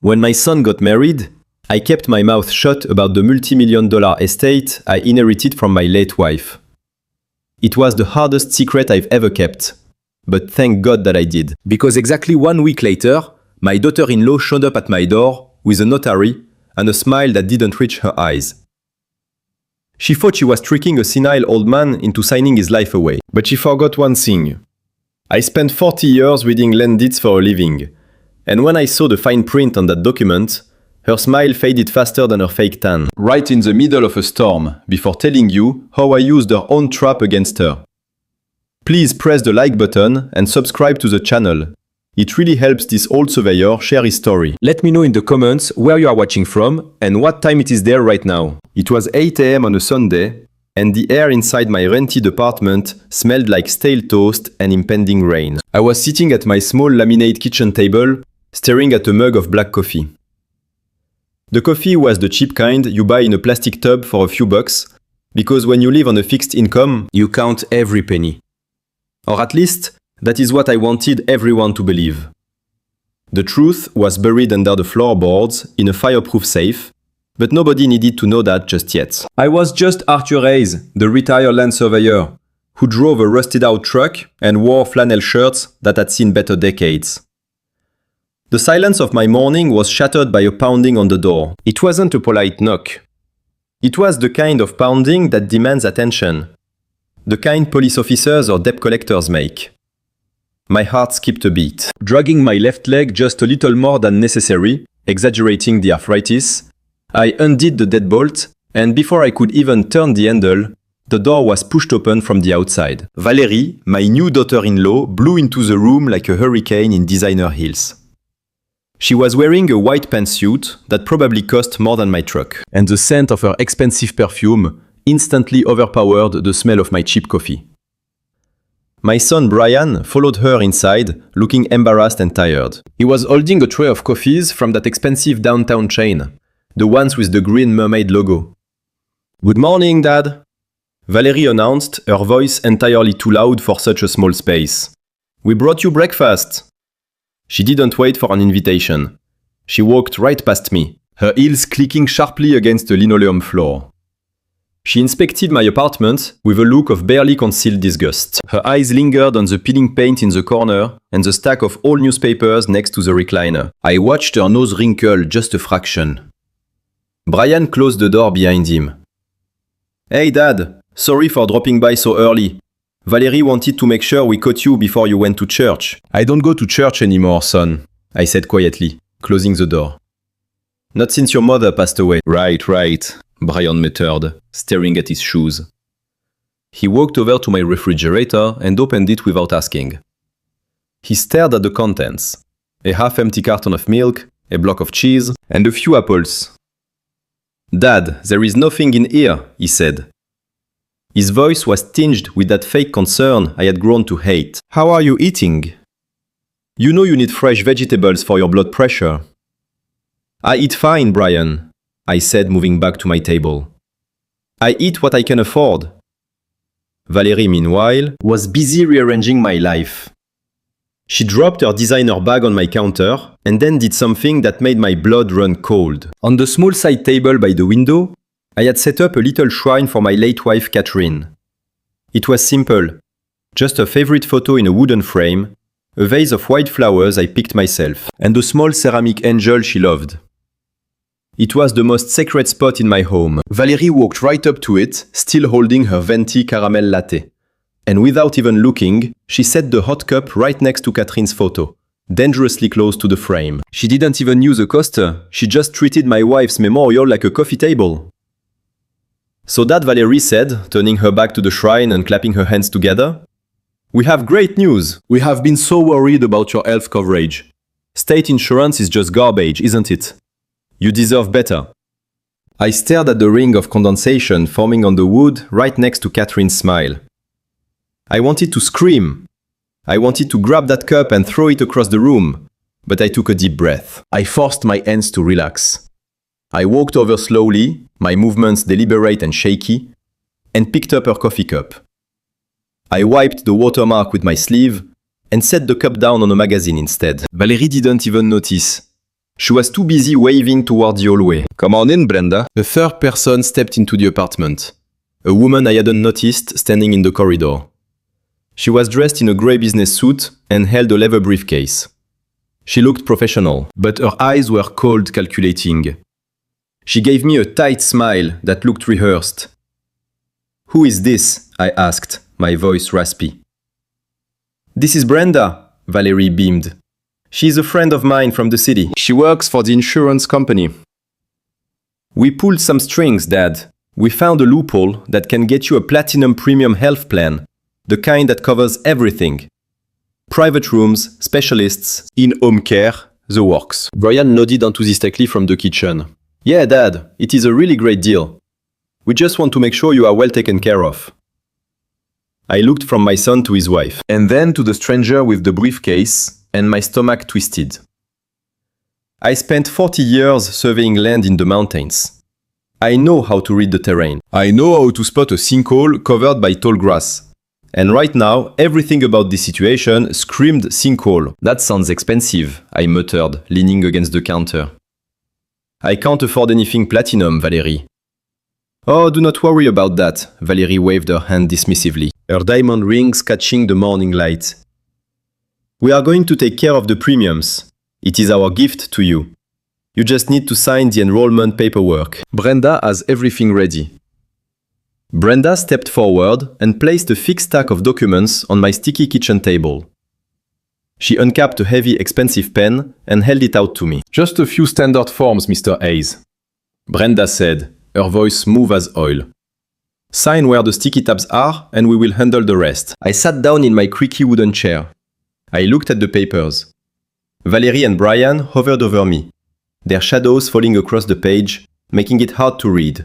When my son got married, I kept my mouth shut about the multi-million-dollar estate I inherited from my late wife. It was the hardest secret I've ever kept, but thank God that I did. Because exactly 1 week later, my daughter-in-law showed up at my door with a notary and a smile that didn't reach her eyes. She thought she was tricking a senile old man into signing his life away. But she forgot one thing. I spent 40 years reading land deeds for a living, and when I saw the fine print on that document, her smile faded faster than her fake tan. Right in the middle of a storm, before telling you how I used her own trap against her. Please press the like button and subscribe to the channel. It really helps this old surveyor share his story. Let me know in the comments where you are watching from and what time it is there right now. It was 8 AM on a Sunday, and the air inside my rented apartment smelled like stale toast and impending rain. I was sitting at my small laminate kitchen table, staring at a mug of black coffee. The coffee was the cheap kind you buy in a plastic tub for a few bucks, because when you live on a fixed income, you count every penny. Or at least, that is what I wanted everyone to believe. The truth was buried under the floorboards in a fireproof safe, but nobody needed to know that just yet. I was just Arthur Hayes, the retired land surveyor, who drove a rusted-out truck and wore flannel shirts that had seen better decades. The silence of my morning was shattered by a pounding on the door. It wasn't a polite knock. It was the kind of pounding that demands attention. The kind police officers or debt collectors make. My heart skipped a beat. Dragging my left leg just a little more than necessary, exaggerating the arthritis, I undid the deadbolt, and before I could even turn the handle, the door was pushed open from the outside. Valérie, my new daughter-in-law, blew into the room like a hurricane in designer heels. She was wearing a white pantsuit that probably cost more than my truck, and the scent of her expensive perfume instantly overpowered the smell of my cheap coffee. My son Brian followed her inside, looking embarrassed and tired. He was holding a tray of coffees from that expensive downtown chain, the ones with the green mermaid logo. "Good morning, Dad," Valérie announced, her voice entirely too loud for such a small space. "We brought you breakfast." She didn't wait for an invitation. She walked right past me, her heels clicking sharply against the linoleum floor. She inspected my apartment with a look of barely concealed disgust. Her eyes lingered on the peeling paint in the corner and the stack of old newspapers next to the recliner. I watched her nose wrinkle just a fraction. Brian closed the door behind him. "Hey Dad, sorry for dropping by so early. Valérie wanted to make sure we caught you before you went to church." "I don't go to church anymore, son," I said quietly, closing the door. "Not since your mother passed away." Right, Brian muttered, staring at his shoes. He walked over to my refrigerator and opened it without asking. He stared at the contents: a half-empty carton of milk, a block of cheese, and a few apples. "Dad, there is nothing in here," he said. His voice was tinged with that fake concern I had grown to hate. "How are you eating? You know you need fresh vegetables for your blood pressure." "I eat fine, Brian," I said, moving back to my table. "I eat what I can afford." Valérie, meanwhile, was busy rearranging my life. She dropped her designer bag on my counter and then did something that made my blood run cold. On the small side table by the window, I had set up a little shrine for my late wife, Catherine. It was simple. Just her favorite photo in a wooden frame, a vase of white flowers I picked myself, and a small ceramic angel she loved. It was the most sacred spot in my home. Valérie walked right up to it, still holding her venti caramel latte. And without even looking, she set the hot cup right next to Catherine's photo, dangerously close to the frame. She didn't even use a coaster, she just treated my wife's memorial like a coffee table. "So that," Valérie said, turning her back to the shrine and clapping her hands together, "we have great news. We have been so worried about your health coverage. State insurance is just garbage, isn't it? You deserve better." I stared at the ring of condensation forming on the wood right next to Catherine's smile. I wanted to scream. I wanted to grab that cup and throw it across the room, but I took a deep breath. I forced my hands to relax. I walked over slowly, my movements deliberate and shaky, and picked up her coffee cup. I wiped the watermark with my sleeve and set the cup down on a magazine instead. Valérie didn't even notice. She was too busy waving toward the hallway. Come on in, Brenda. A third person stepped into the apartment. A woman I hadn't noticed standing in the corridor. She was dressed in a grey business suit and held a leather briefcase. She looked professional, but her eyes were cold, calculating. She gave me a tight smile that looked rehearsed. "Who is this?" I asked, my voice raspy. "This is Brenda," Valerie beamed. "She's a friend of mine from the city. She works for the insurance company." "We pulled some strings, Dad. We found a loophole that can get you a platinum premium health plan, the kind that covers everything. Private rooms, specialists, in-home care, the works." Brian nodded enthusiastically from the kitchen. "Yeah, Dad, it is a really great deal. We just want to make sure you are well taken care of." I looked from my son to his wife, and then to the stranger with the briefcase, and my stomach twisted. I spent 40 years surveying land in the mountains. I know how to read the terrain. I know how to spot a sinkhole covered by tall grass. And right now, everything about this situation screamed sinkhole. "That sounds expensive," I muttered, leaning against the counter. "I can't afford anything platinum, Valerie." "Oh, do not worry about that," Valerie waved her hand dismissively, her diamond rings catching the morning light. "We are going to take care of the premiums. It is our gift to you. You just need to sign the enrollment paperwork. Brenda has everything ready." Brenda stepped forward and placed a thick stack of documents on my sticky kitchen table. She uncapped a heavy, expensive pen and held it out to me. "Just a few standard forms, Mr. Hayes," Brenda said, her voice smooth as oil. "Sign where the sticky tabs are and we will handle the rest." I sat down in my creaky wooden chair. I looked at the papers. Valerie and Brian hovered over me, their shadows falling across the page, making it hard to read.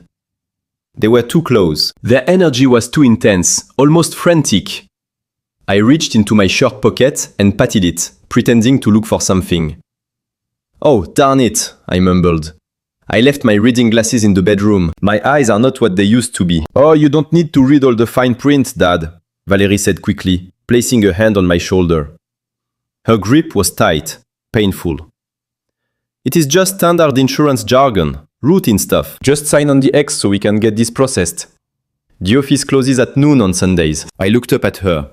They were too close. Their energy was too intense, almost frantic. I reached into my shirt pocket and patted it, pretending to look for something. "Oh, darn it," I mumbled. I left my reading glasses in the bedroom. My eyes are not what they used to be. "Oh, you don't need to read all the fine print, Dad," Valerie said quickly, placing a hand on my shoulder. Her grip was tight, painful. "It is just standard insurance jargon, routine stuff. Just sign on the X so we can get this processed. The office closes at noon on Sundays." I looked up at her.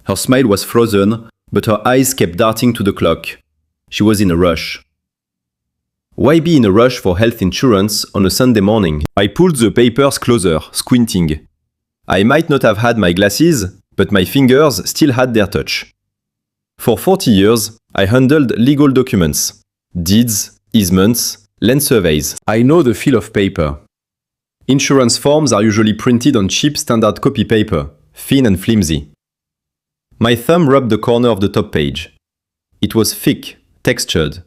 Her smile was frozen, but her eyes kept darting to the clock. She was in a rush. Why be in a rush for health insurance on a Sunday morning? I pulled the papers closer, squinting. I might not have had my glasses, but my fingers still had their touch. For 40 years, I handled legal documents, deeds, easements, land surveys. I know the feel of paper. Insurance forms are usually printed on cheap standard copy paper, thin and flimsy. My thumb rubbed the corner of the top page. It was thick, textured.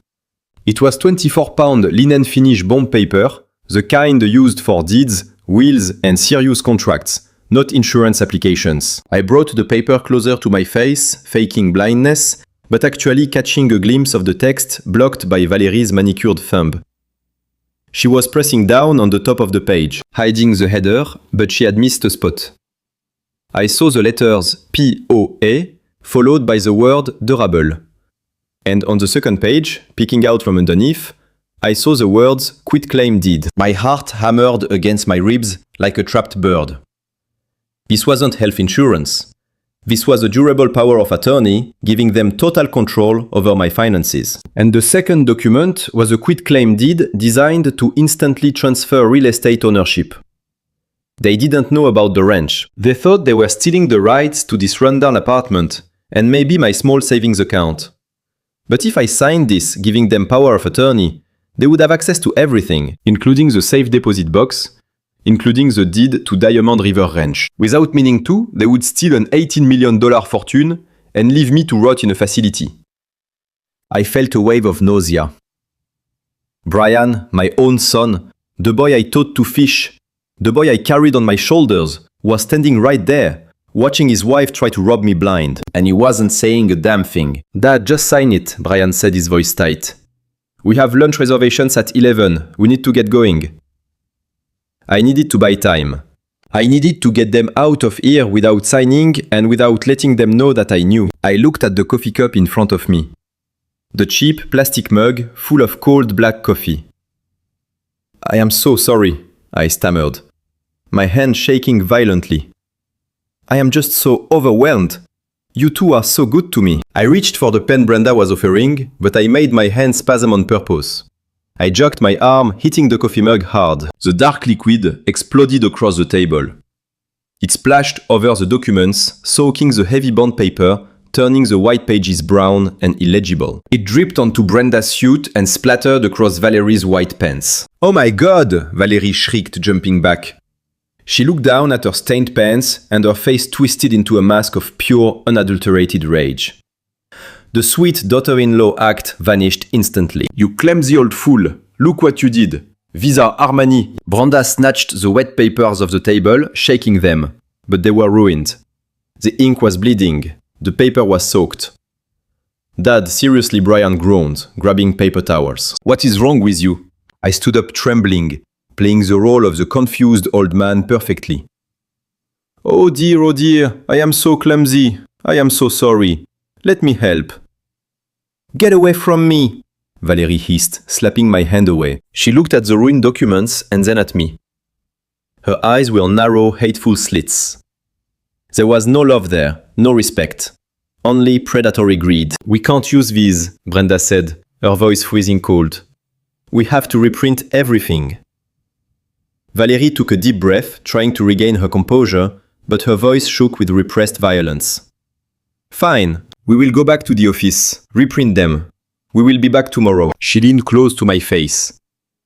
It was 24-pound linen finish bond paper, the kind used for deeds, wills, and serious contracts, not insurance applications. I brought the paper closer to my face, faking blindness, but actually catching a glimpse of the text blocked by Valerie's manicured thumb. She was pressing down on the top of the page, hiding the header, but she had missed a spot. I saw the letters P-O-A, followed by the word durable. And on the second page, peeking out from underneath, I saw the words quitclaim deed. My heart hammered against my ribs like a trapped bird. This wasn't health insurance. This was a durable power of attorney, giving them total control over my finances. And the second document was a quitclaim deed designed to instantly transfer real estate ownership. They didn't know about the ranch. They thought they were stealing the rights to this rundown apartment, and maybe my small savings account. But if I signed this, giving them power of attorney, they would have access to everything, including the safe deposit box, including the deed to Diamond River Ranch. Without meaning to, they would steal an $18 million fortune and leave me to rot in a facility. I felt a wave of nausea. Brian, my own son, the boy I taught to fish, the boy I carried on my shoulders, was standing right there, watching his wife try to rob me blind. And he wasn't saying a damn thing. "Dad, just sign it," Brian said, his voice tight. "We have lunch reservations at 11. We need to get going." I needed to buy time. I needed to get them out of here without signing and without letting them know that I knew. I looked at the coffee cup in front of me. The cheap plastic mug full of cold black coffee. "I am so sorry," I stammered, my hand shaking violently. "I am just so overwhelmed. You two are so good to me." I reached for the pen Brenda was offering, but I made my hand spasm on purpose. I jerked my arm, hitting the coffee mug hard. The dark liquid exploded across the table. It splashed over the documents, soaking the heavy bond paper, turning the white pages brown and illegible. It dripped onto Brenda's suit and splattered across Valerie's white pants. "Oh my God!" Valerie shrieked, jumping back. She looked down at her stained pants and her face twisted into a mask of pure, unadulterated rage. The sweet daughter-in-law act vanished instantly. "You clumsy old fool! Look what you did! These are Armani!" Brenda snatched the wet papers off the table, shaking them, but they were ruined. The ink was bleeding. The paper was soaked. "Dad, seriously," Brian groaned, grabbing paper towels. "What is wrong with you?" I stood up trembling, playing the role of the confused old man perfectly. Oh dear, I am so clumsy. I am so sorry. Let me help." "Get away from me," Valerie hissed, slapping my hand away. She looked at the ruined documents and then at me. Her eyes were narrow, hateful slits. There was no love there, no respect. Only predatory greed. "We can't use these," Brenda said, her voice freezing cold. "We have to reprint everything." Valerie took a deep breath, trying to regain her composure, but her voice shook with repressed violence. "Fine, we will go back to the office, reprint them. We will be back tomorrow." She leaned close to my face.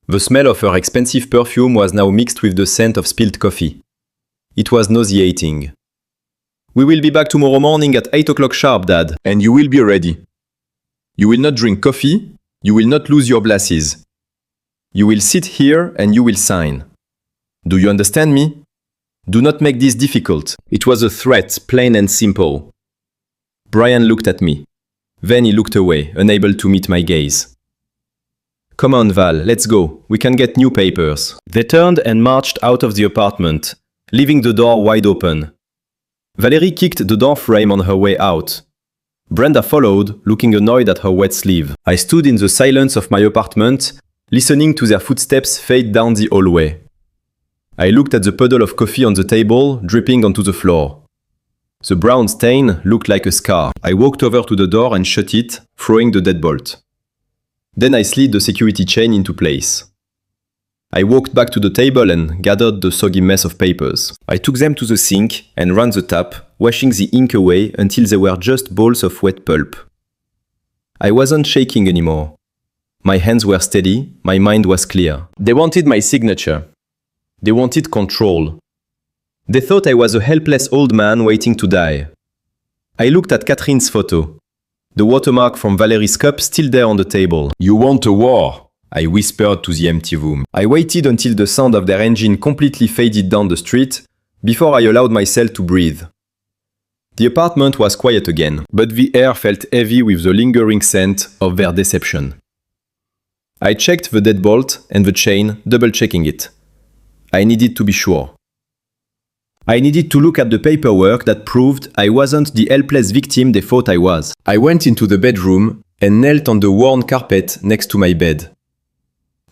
The smell of her expensive perfume was now mixed with the scent of spilled coffee. It was nauseating. "We will be back tomorrow morning at 8 o'clock sharp, Dad, and you will be ready. You will not drink coffee, you will not lose your glasses. You will sit here and you will sign. Do you understand me? Do not make this difficult." It was a threat, plain and simple. Brian looked at me. Then he looked away, unable to meet my gaze. "Come on, Val, let's go. We can get new papers." They turned and marched out of the apartment, leaving the door wide open. Valerie kicked the door frame on her way out. Brenda followed, looking annoyed at her wet sleeve. I stood in the silence of my apartment, listening to their footsteps fade down the hallway. I looked at the puddle of coffee on the table, dripping onto the floor. The brown stain looked like a scar. I walked over to the door and shut it, throwing the deadbolt. Then I slid the security chain into place. I walked back to the table and gathered the soggy mess of papers. I took them to the sink and ran the tap, washing the ink away until they were just balls of wet pulp. I wasn't shaking anymore. My hands were steady, my mind was clear. They wanted my signature. They wanted control. They thought I was a helpless old man waiting to die. I looked at Catherine's photo. The watermark from Valerie's cup still there on the table. "You want a war?" I whispered to the empty room. I waited until the sound of their engine completely faded down the street before I allowed myself to breathe. The apartment was quiet again, but the air felt heavy with the lingering scent of their deception. I checked the deadbolt and the chain, double-checking it. I needed to be sure. I needed to look at the paperwork that proved I wasn't the helpless victim they thought I was. I went into the bedroom and knelt on the worn carpet next to my bed.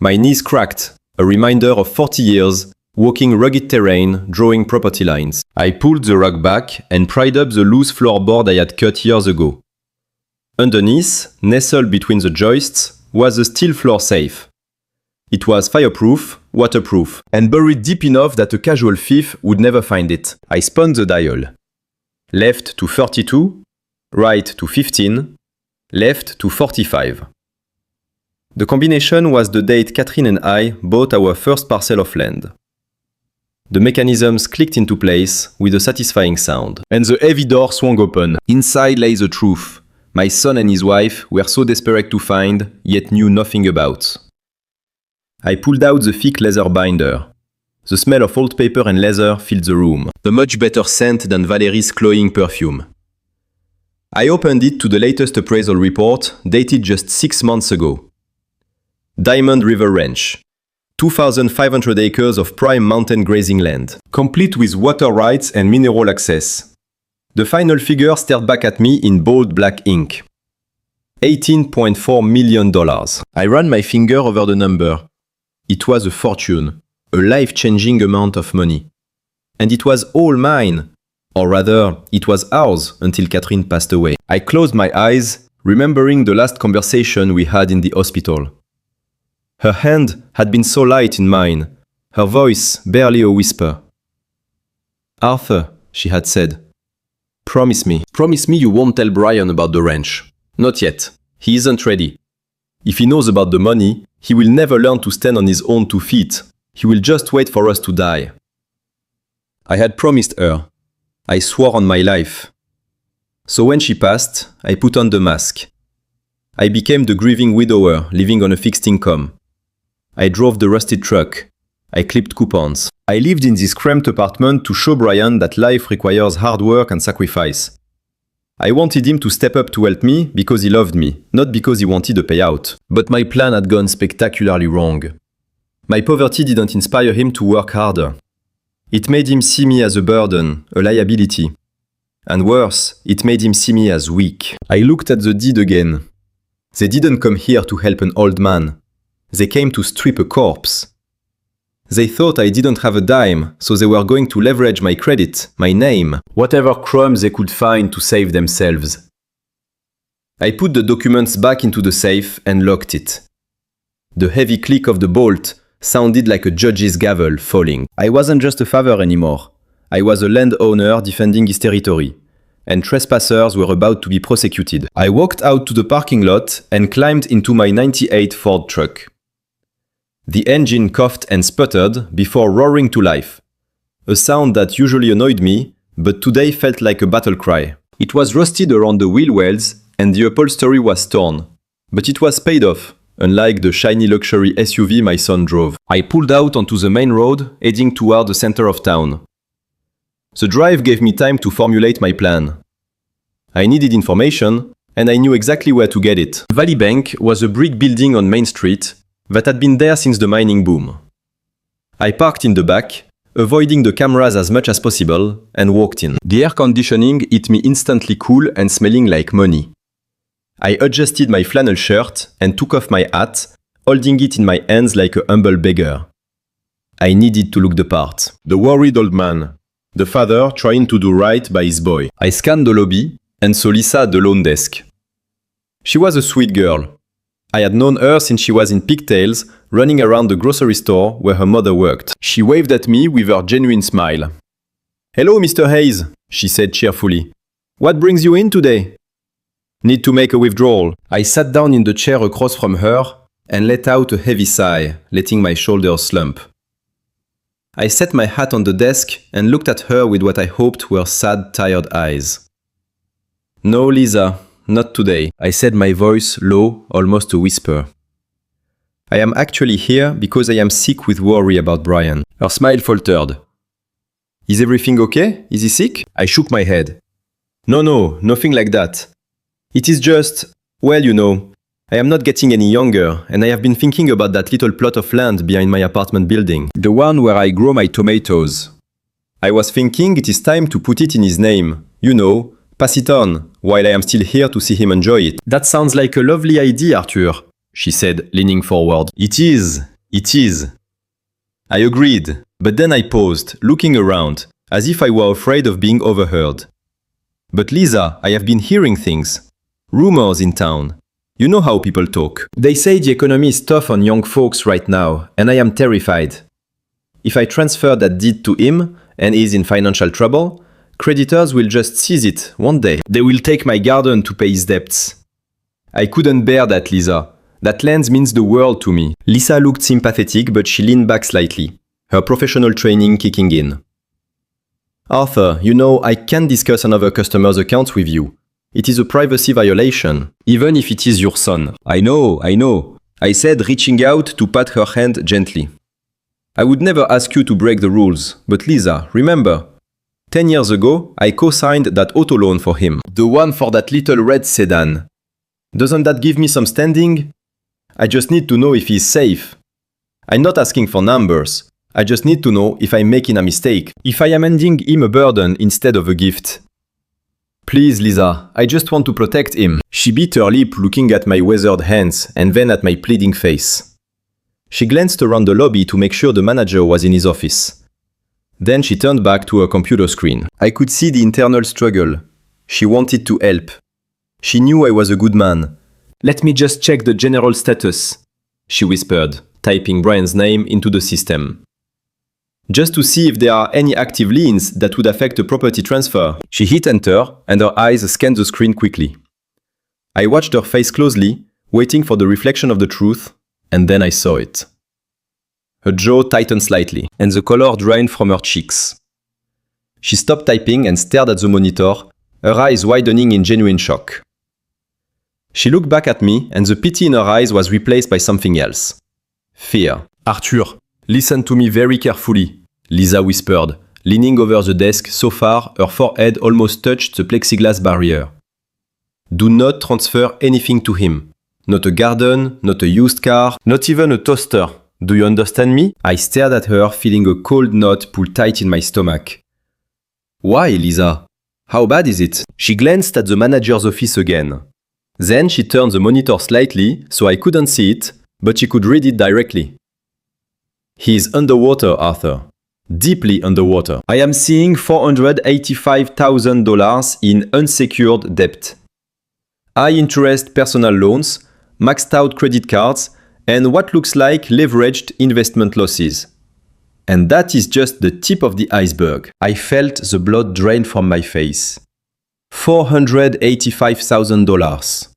My knees cracked, a reminder of 40 years, walking rugged terrain, drawing property lines. I pulled the rug back and pried up the loose floorboard I had cut years ago. Underneath, nestled between the joists, was a steel floor safe. It was fireproof, waterproof, and buried deep enough that a casual thief would never find it. I spun the dial. Left to 32, right to 15, left to 45. The combination was the date Catherine and I bought our first parcel of land. The mechanisms clicked into place with a satisfying sound, and the heavy door swung open. Inside lay the truth. My son and his wife were so desperate to find, yet knew nothing about. I pulled out the thick leather binder. The smell of old paper and leather filled the room, a much better scent than Valerie's cloying perfume. I opened it to the latest appraisal report, dated just 6 months ago. Diamond River Ranch. 2,500 acres of prime mountain grazing land, complete with water rights and mineral access. The final figure stared back at me in bold black ink. $18.4 million. I ran my finger over the number. It was a fortune, a life-changing amount of money. And it was all mine. Or rather, it was ours until Catherine passed away. I closed my eyes, remembering the last conversation we had in the hospital. Her hand had been so light in mine, her voice barely a whisper. "Arthur," she had said, promise me you won't tell Brian about the ranch. Not yet. He isn't ready. If he knows about the money, he will never learn to stand on his own 2 feet. He will just wait for us to die." I had promised her. I swore on my life. So when she passed, I put on the mask. I became the grieving widower living on a fixed income. I drove the rusted truck. I clipped coupons. I lived in this cramped apartment to show Brian that life requires hard work and sacrifice. I wanted him to step up to help me because he loved me, not because he wanted a payout. But my plan had gone spectacularly wrong. My poverty didn't inspire him to work harder. It made him see me as a burden, a liability. And worse, it made him see me as weak. I looked at the deed again. They didn't come here to help an old man. They came to strip a corpse. They thought I didn't have a dime, so they were going to leverage my credit, my name, whatever crumbs they could find to save themselves. I put the documents back into the safe and locked it. The heavy click of the bolt sounded like a judge's gavel falling. I wasn't just a father anymore. I was a landowner defending his territory, and trespassers were about to be prosecuted. I walked out to the parking lot and climbed into my '98 Ford truck. The engine coughed and sputtered before roaring to life. A sound that usually annoyed me, but today felt like a battle cry. It was rusted around the wheel wells and the upholstery was torn. But it was paid off, unlike the shiny luxury SUV my son drove. I pulled out onto the main road, heading toward the center of town. The drive gave me time to formulate my plan. I needed information, and I knew exactly where to get it. Valley Bank was a brick building on Main Street that had been there since the mining boom. I parked in the back, avoiding the cameras as much as possible, and walked in. The air conditioning hit me instantly cool and smelling like money. I adjusted my flannel shirt and took off my hat, holding it in my hands like a humble beggar. I needed to look the part. The worried old man. The father trying to do right by his boy. I scanned the lobby and saw Lisa at the loan desk. She was a sweet girl. I had known her since she was in pigtails, running around the grocery store where her mother worked. She waved at me with her genuine smile. "Hello, Mr. Hayes," she said cheerfully. "What brings you in today?" "Need to make a withdrawal." I sat down in the chair across from her and let out a heavy sigh, letting my shoulders slump. I set my hat on the desk and looked at her with what I hoped were sad, tired eyes. "No, Lisa. Not today," I said, my voice low, almost a whisper. "I am actually here because I am sick with worry about Brian." Her smile faltered. "Is everything okay? Is he sick?" I shook my head. No, nothing like that. It is just, well, you know, I am not getting any younger, and I have been thinking about that little plot of land behind my apartment building. The one where I grow my tomatoes. I was thinking it is time to put it in his name. You know, pass it on, while I am still here to see him enjoy it. That sounds like a lovely idea, Arthur, she said, leaning forward. It is. I agreed, but then I paused, looking around, as if I were afraid of being overheard. But Lisa, I have been hearing things. Rumors in town. You know how people talk. They say the economy is tough on young folks right now, and I am terrified. If I transfer that deed to him, and he is in financial trouble, creditors will just seize it, won't they? They will take my garden to pay his debts. I couldn't bear that, Lisa. That land means the world to me. Lisa looked sympathetic, but she leaned back slightly, her professional training kicking in. Arthur, you know, I can't discuss another customer's account with you. It is a privacy violation, even if it is your son. I know, I said, reaching out to pat her hand gently. I would never ask you to break the rules, but Lisa, remember, 10 years ago, I co-signed that auto loan for him. The one for that little red sedan. Doesn't that give me some standing? I just need to know if he's safe. I'm not asking for numbers. I just need to know if I'm making a mistake, if I am handing him a burden instead of a gift. Please, Lisa, I just want to protect him. She bit her lip looking at my weathered hands and then at my pleading face. She glanced around the lobby to make sure the manager was in his office. Then she turned back to her computer screen. I could see the internal struggle. She wanted to help. She knew I was a good man. Let me just check the general status, she whispered, typing Brian's name into the system. Just to see if there are any active liens that would affect a property transfer. She hit enter and her eyes scanned the screen quickly. I watched her face closely, waiting for the reflection of the truth, and then I saw it. Her jaw tightened slightly, and the color drained from her cheeks. She stopped typing and stared at the monitor, her eyes widening in genuine shock. She looked back at me, and the pity in her eyes was replaced by something else. Fear. Arthur, listen to me very carefully, Lisa whispered, leaning over the desk so far her forehead almost touched the plexiglass barrier. Do not transfer anything to him. Not a garden, not a used car, not even a toaster. Do you understand me? I stared at her, feeling a cold knot pull tight in my stomach. Why, Lisa? How bad is it? She glanced at the manager's office again. Then she turned the monitor slightly so I couldn't see it, but she could read it directly. He is underwater, Arthur. Deeply underwater. I am seeing $485,000 in unsecured debt. High interest personal loans, maxed out credit cards, and what looks like leveraged investment losses. And that is just the tip of the iceberg. I felt the blood drain from my face. $485,000.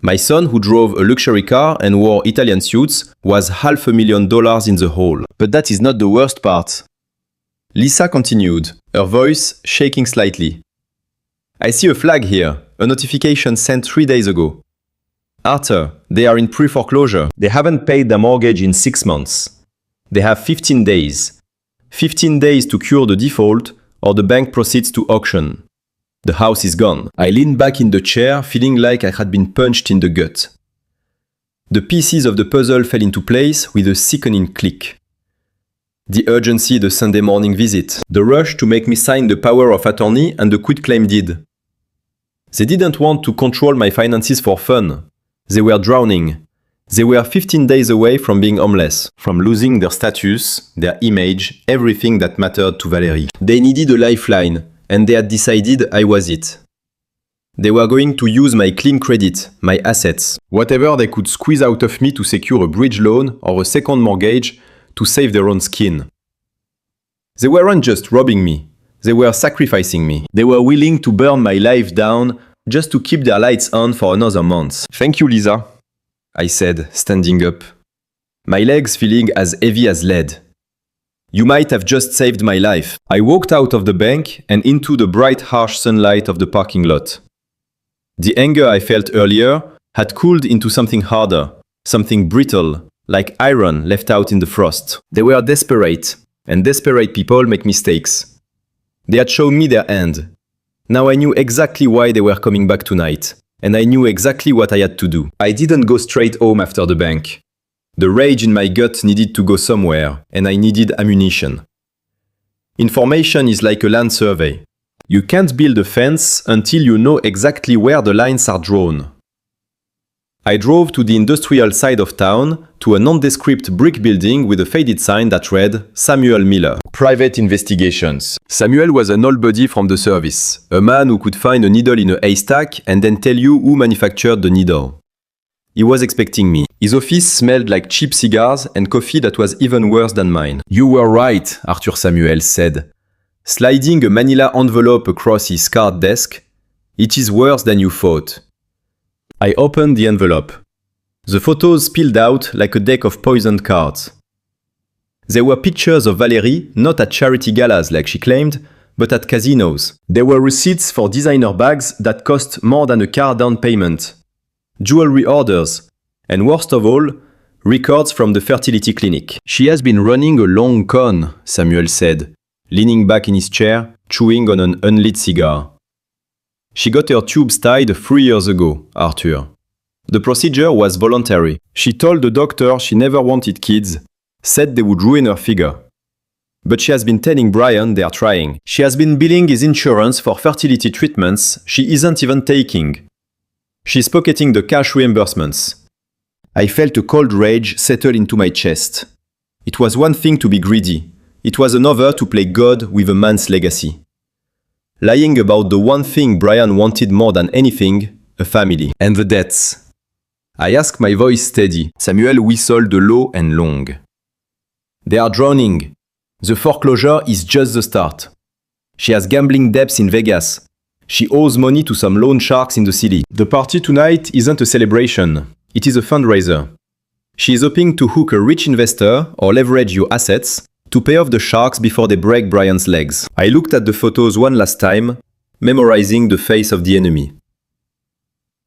My son, who drove a luxury car and wore Italian suits, was $500,000 in the hole. But that is not the worst part. Lisa continued, her voice shaking slightly. I see a flag here, a notification sent 3 days ago. Arthur, they are in pre-foreclosure. They haven't paid their mortgage in 6 months. They have 15 days. 15 days to cure the default, or the bank proceeds to auction. The house is gone. I leaned back in the chair, feeling like I had been punched in the gut. The pieces of the puzzle fell into place with a sickening click. The urgency the Sunday morning visit. The rush to make me sign the power of attorney and the quitclaim deed. They didn't want to control my finances for fun. They were drowning. They were 15 days away from being homeless, from losing their status, their image, everything that mattered to Valerie. They needed a lifeline, and they had decided I was it. They were going to use my clean credit, my assets, whatever they could squeeze out of me to secure a bridge loan or a second mortgage to save their own skin. They weren't just robbing me, they were sacrificing me. They were willing to burn my life down just to keep their lights on for another month. Thank you, Lisa, I said, standing up. My legs feeling as heavy as lead. You might have just saved my life. I walked out of the bank and into the bright, harsh sunlight of the parking lot. The anger I felt earlier had cooled into something harder, something brittle, like iron left out in the frost. They were desperate, and desperate people make mistakes. They had shown me their end. Now I knew exactly why they were coming back tonight, and I knew exactly what I had to do. I didn't go straight home after the bank. The rage in my gut needed to go somewhere, and I needed ammunition. Information is like a land survey. You can't build a fence until you know exactly where the lines are drawn. I drove to the industrial side of town, to a nondescript brick building with a faded sign that read Samuel Miller, Private Investigations. Samuel was an old buddy from the service, a man who could find a needle in a haystack and then tell you who manufactured the needle. He was expecting me. His office smelled like cheap cigars and coffee that was even worse than mine. You were right, Arthur Samuel said, sliding a manila envelope across his card desk. It is worse than you thought. I opened the envelope. The photos spilled out like a deck of poisoned cards. There were pictures of Valerie, not at charity galas like she claimed, but at casinos. There were receipts for designer bags that cost more than a car down payment, jewelry orders, and worst of all, records from the fertility clinic. She has been running a long con, Samuel said, leaning back in his chair, chewing on an unlit cigar. She got her tubes tied 3 years ago, Arthur. The procedure was voluntary. She told the doctor she never wanted kids, said they would ruin her figure. But she has been telling Brian they are trying. She has been billing his insurance for fertility treatments she isn't even taking. She's pocketing the cash reimbursements. I felt a cold rage settle into my chest. It was one thing to be greedy. It was another to play God with a man's legacy. Lying about the one thing Brian wanted more than anything, a family. And the debts. I asked, my voice steady. Samuel whistled low and long. They are drowning. The foreclosure is just the start. She has gambling debts in Vegas. She owes money to some loan sharks in the city. The party tonight isn't a celebration. It is a fundraiser. She is hoping to hook a rich investor or leverage your assets to pay off the sharks before they break Brian's legs. I looked at the photos one last time, memorizing the face of the enemy.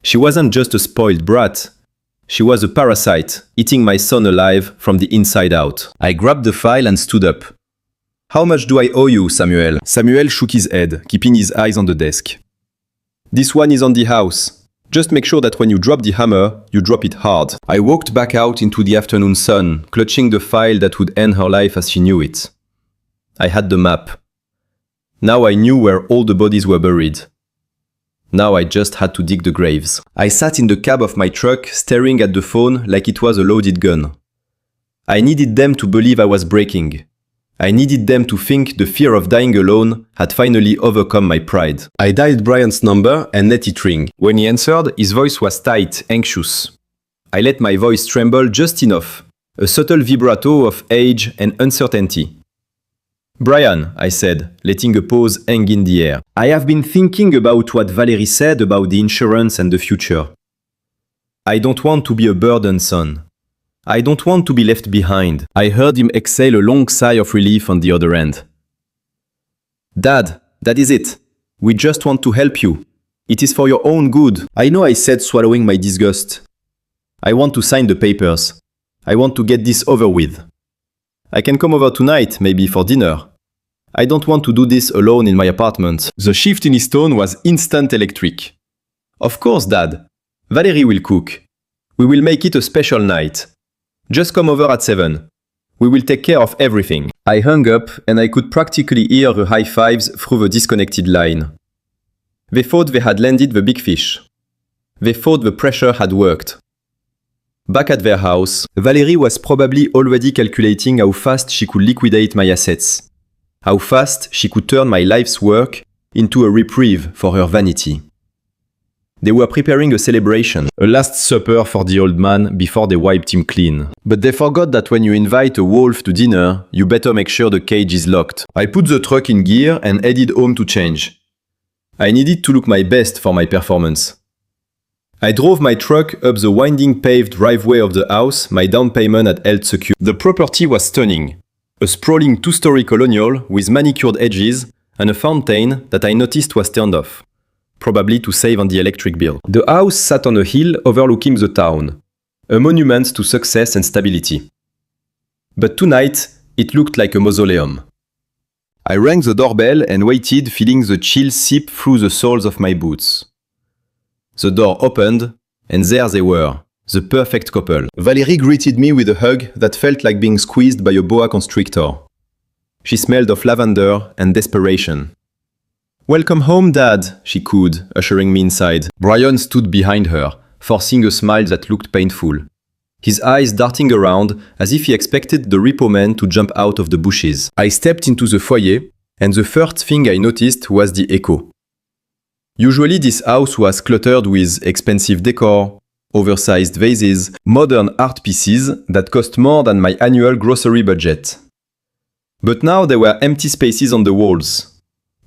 She wasn't just a spoiled brat. She was a parasite, eating my son alive from the inside out. I grabbed the file and stood up. How much do I owe you, Samuel? Samuel shook his head, keeping his eyes on the desk. This one is on the house. Just make sure that when you drop the hammer, you drop it hard. I walked back out into the afternoon sun, clutching the file that would end her life as she knew it. I had the map. Now I knew where all the bodies were buried. Now I just had to dig the graves. I sat in the cab of my truck, staring at the phone like it was a loaded gun. I needed them to believe I was breaking. I needed them to think the fear of dying alone had finally overcome my pride. I dialed Brian's number and let it ring. When he answered, his voice was tight, anxious. I let my voice tremble just enough, a subtle vibrato of age and uncertainty. Brian, I said, letting a pause hang in the air. I have been thinking about what Valerie said about the insurance and the future. I don't want to be a burden, son. I don't want to be left behind. I heard him exhale a long sigh of relief on the other end. Dad, that is it. We just want to help you. It is for your own good. I know, I said, swallowing my disgust. I want to sign the papers. I want to get this over with. I can come over tonight, maybe for dinner. I don't want to do this alone in my apartment. The shift in his tone was instant electric. Of course, Dad. Valerie will cook. We will make it a special night. Just come over at 7. We will take care of everything. I hung up and I could practically hear the high fives through the disconnected line. They thought they had landed the big fish. They thought the pressure had worked. Back at their house, Valerie was probably already calculating how fast she could liquidate my assets. How fast she could turn my life's work into a reprieve for her vanity. They were preparing a celebration, a last supper for the old man before they wiped him clean. But they forgot that when you invite a wolf to dinner, you better make sure the cage is locked. I put the truck in gear and headed home to change. I needed to look my best for my performance. I drove my truck up the winding paved driveway of the house my down payment had held secure. The property was stunning. A sprawling two-story colonial with manicured edges and a fountain that I noticed was turned off. Probably to save on the electric bill. The house sat on a hill overlooking the town, a monument to success and stability. But tonight, it looked like a mausoleum. I rang the doorbell and waited, feeling the chill seep through the soles of my boots. The door opened, and there they were, the perfect couple. Valerie greeted me with a hug that felt like being squeezed by a boa constrictor. She smelled of lavender and desperation. "Welcome home, Dad," she cooed, ushering me inside. Brian stood behind her, forcing a smile that looked painful. His eyes darting around as if he expected the repo man to jump out of the bushes. I stepped into the foyer, and the first thing I noticed was the echo. Usually this house was cluttered with expensive decor, oversized vases, modern art pieces that cost more than my annual grocery budget. But now there were empty spaces on the walls.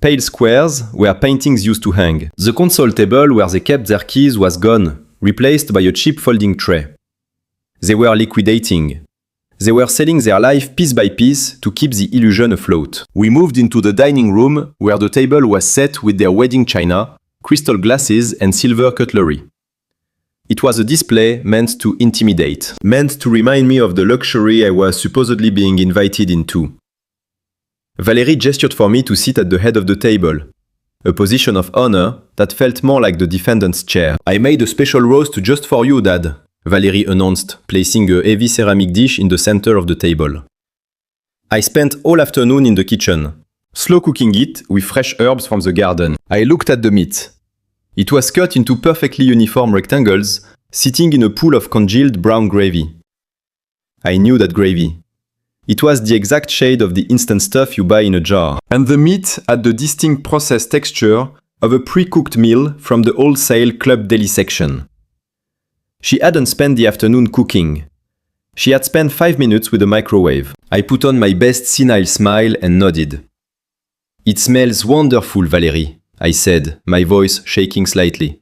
Pale squares where paintings used to hang. The console table where they kept their keys was gone, replaced by a cheap folding tray. They were liquidating. They were selling their life piece by piece to keep the illusion afloat. We moved into the dining room where the table was set with their wedding china, crystal glasses and silver cutlery. It was a display meant to intimidate, meant to remind me of the luxury I was supposedly being invited into. Valerie gestured for me to sit at the head of the table, a position of honor that felt more like the defendant's chair. "I made a special roast just for you, Dad," Valerie announced, placing a heavy ceramic dish in the center of the table. I spent all afternoon in the kitchen, slow cooking it with fresh herbs from the garden. I looked at the meat. It was cut into perfectly uniform rectangles, sitting in a pool of congealed brown gravy. I knew that gravy. It was the exact shade of the instant stuff you buy in a jar. And the meat had the distinct processed texture of a pre-cooked meal from the wholesale club deli section. She hadn't spent the afternoon cooking. She had spent 5 minutes with the microwave. I put on my best senile smile and nodded. "It smells wonderful, Valérie," I said, my voice shaking slightly.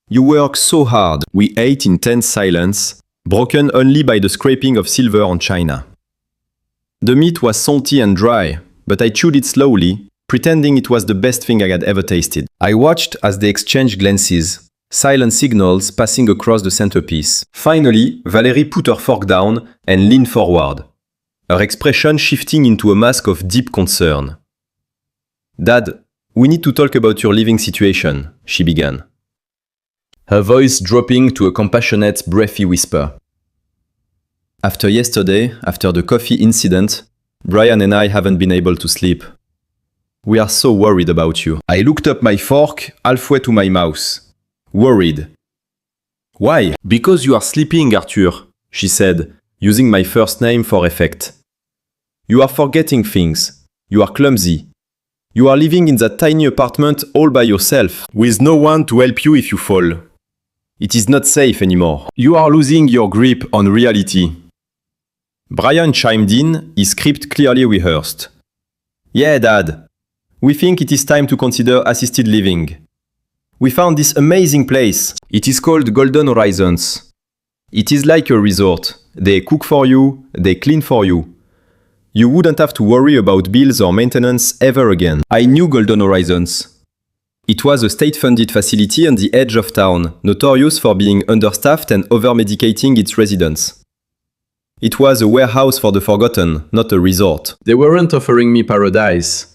"You work so hard." We ate in tense silence, broken only by the scraping of silver on china. The meat was salty and dry, but I chewed it slowly, pretending it was the best thing I had ever tasted. I watched as they exchanged glances, silent signals passing across the centerpiece. Finally, Valérie put her fork down and leaned forward, her expression shifting into a mask of deep concern. "Dad, we need to talk about your living situation," she began, her voice dropping to a compassionate, breathy whisper. "After yesterday, after the coffee incident, Brian and I haven't been able to sleep. We are so worried about you." I looked up my fork halfway to my mouth. Worried. "Why?" "Because you are sleeping, Arthur," she said, using my first name for effect. "You are forgetting things. You are clumsy. You are living in that tiny apartment all by yourself, with no one to help you if you fall. It is not safe anymore. You are losing your grip on reality." Brian chimed in, his script clearly rehearsed. "Yeah, Dad. We think it is time to consider assisted living. We found this amazing place. It is called Golden Horizons. It is like a resort. They cook for you, they clean for you. You wouldn't have to worry about bills or maintenance ever again." I knew Golden Horizons. It was a state-funded facility on the edge of town, notorious for being understaffed and over-medicating its residents. It was a warehouse for the forgotten, not a resort. They weren't offering me paradise.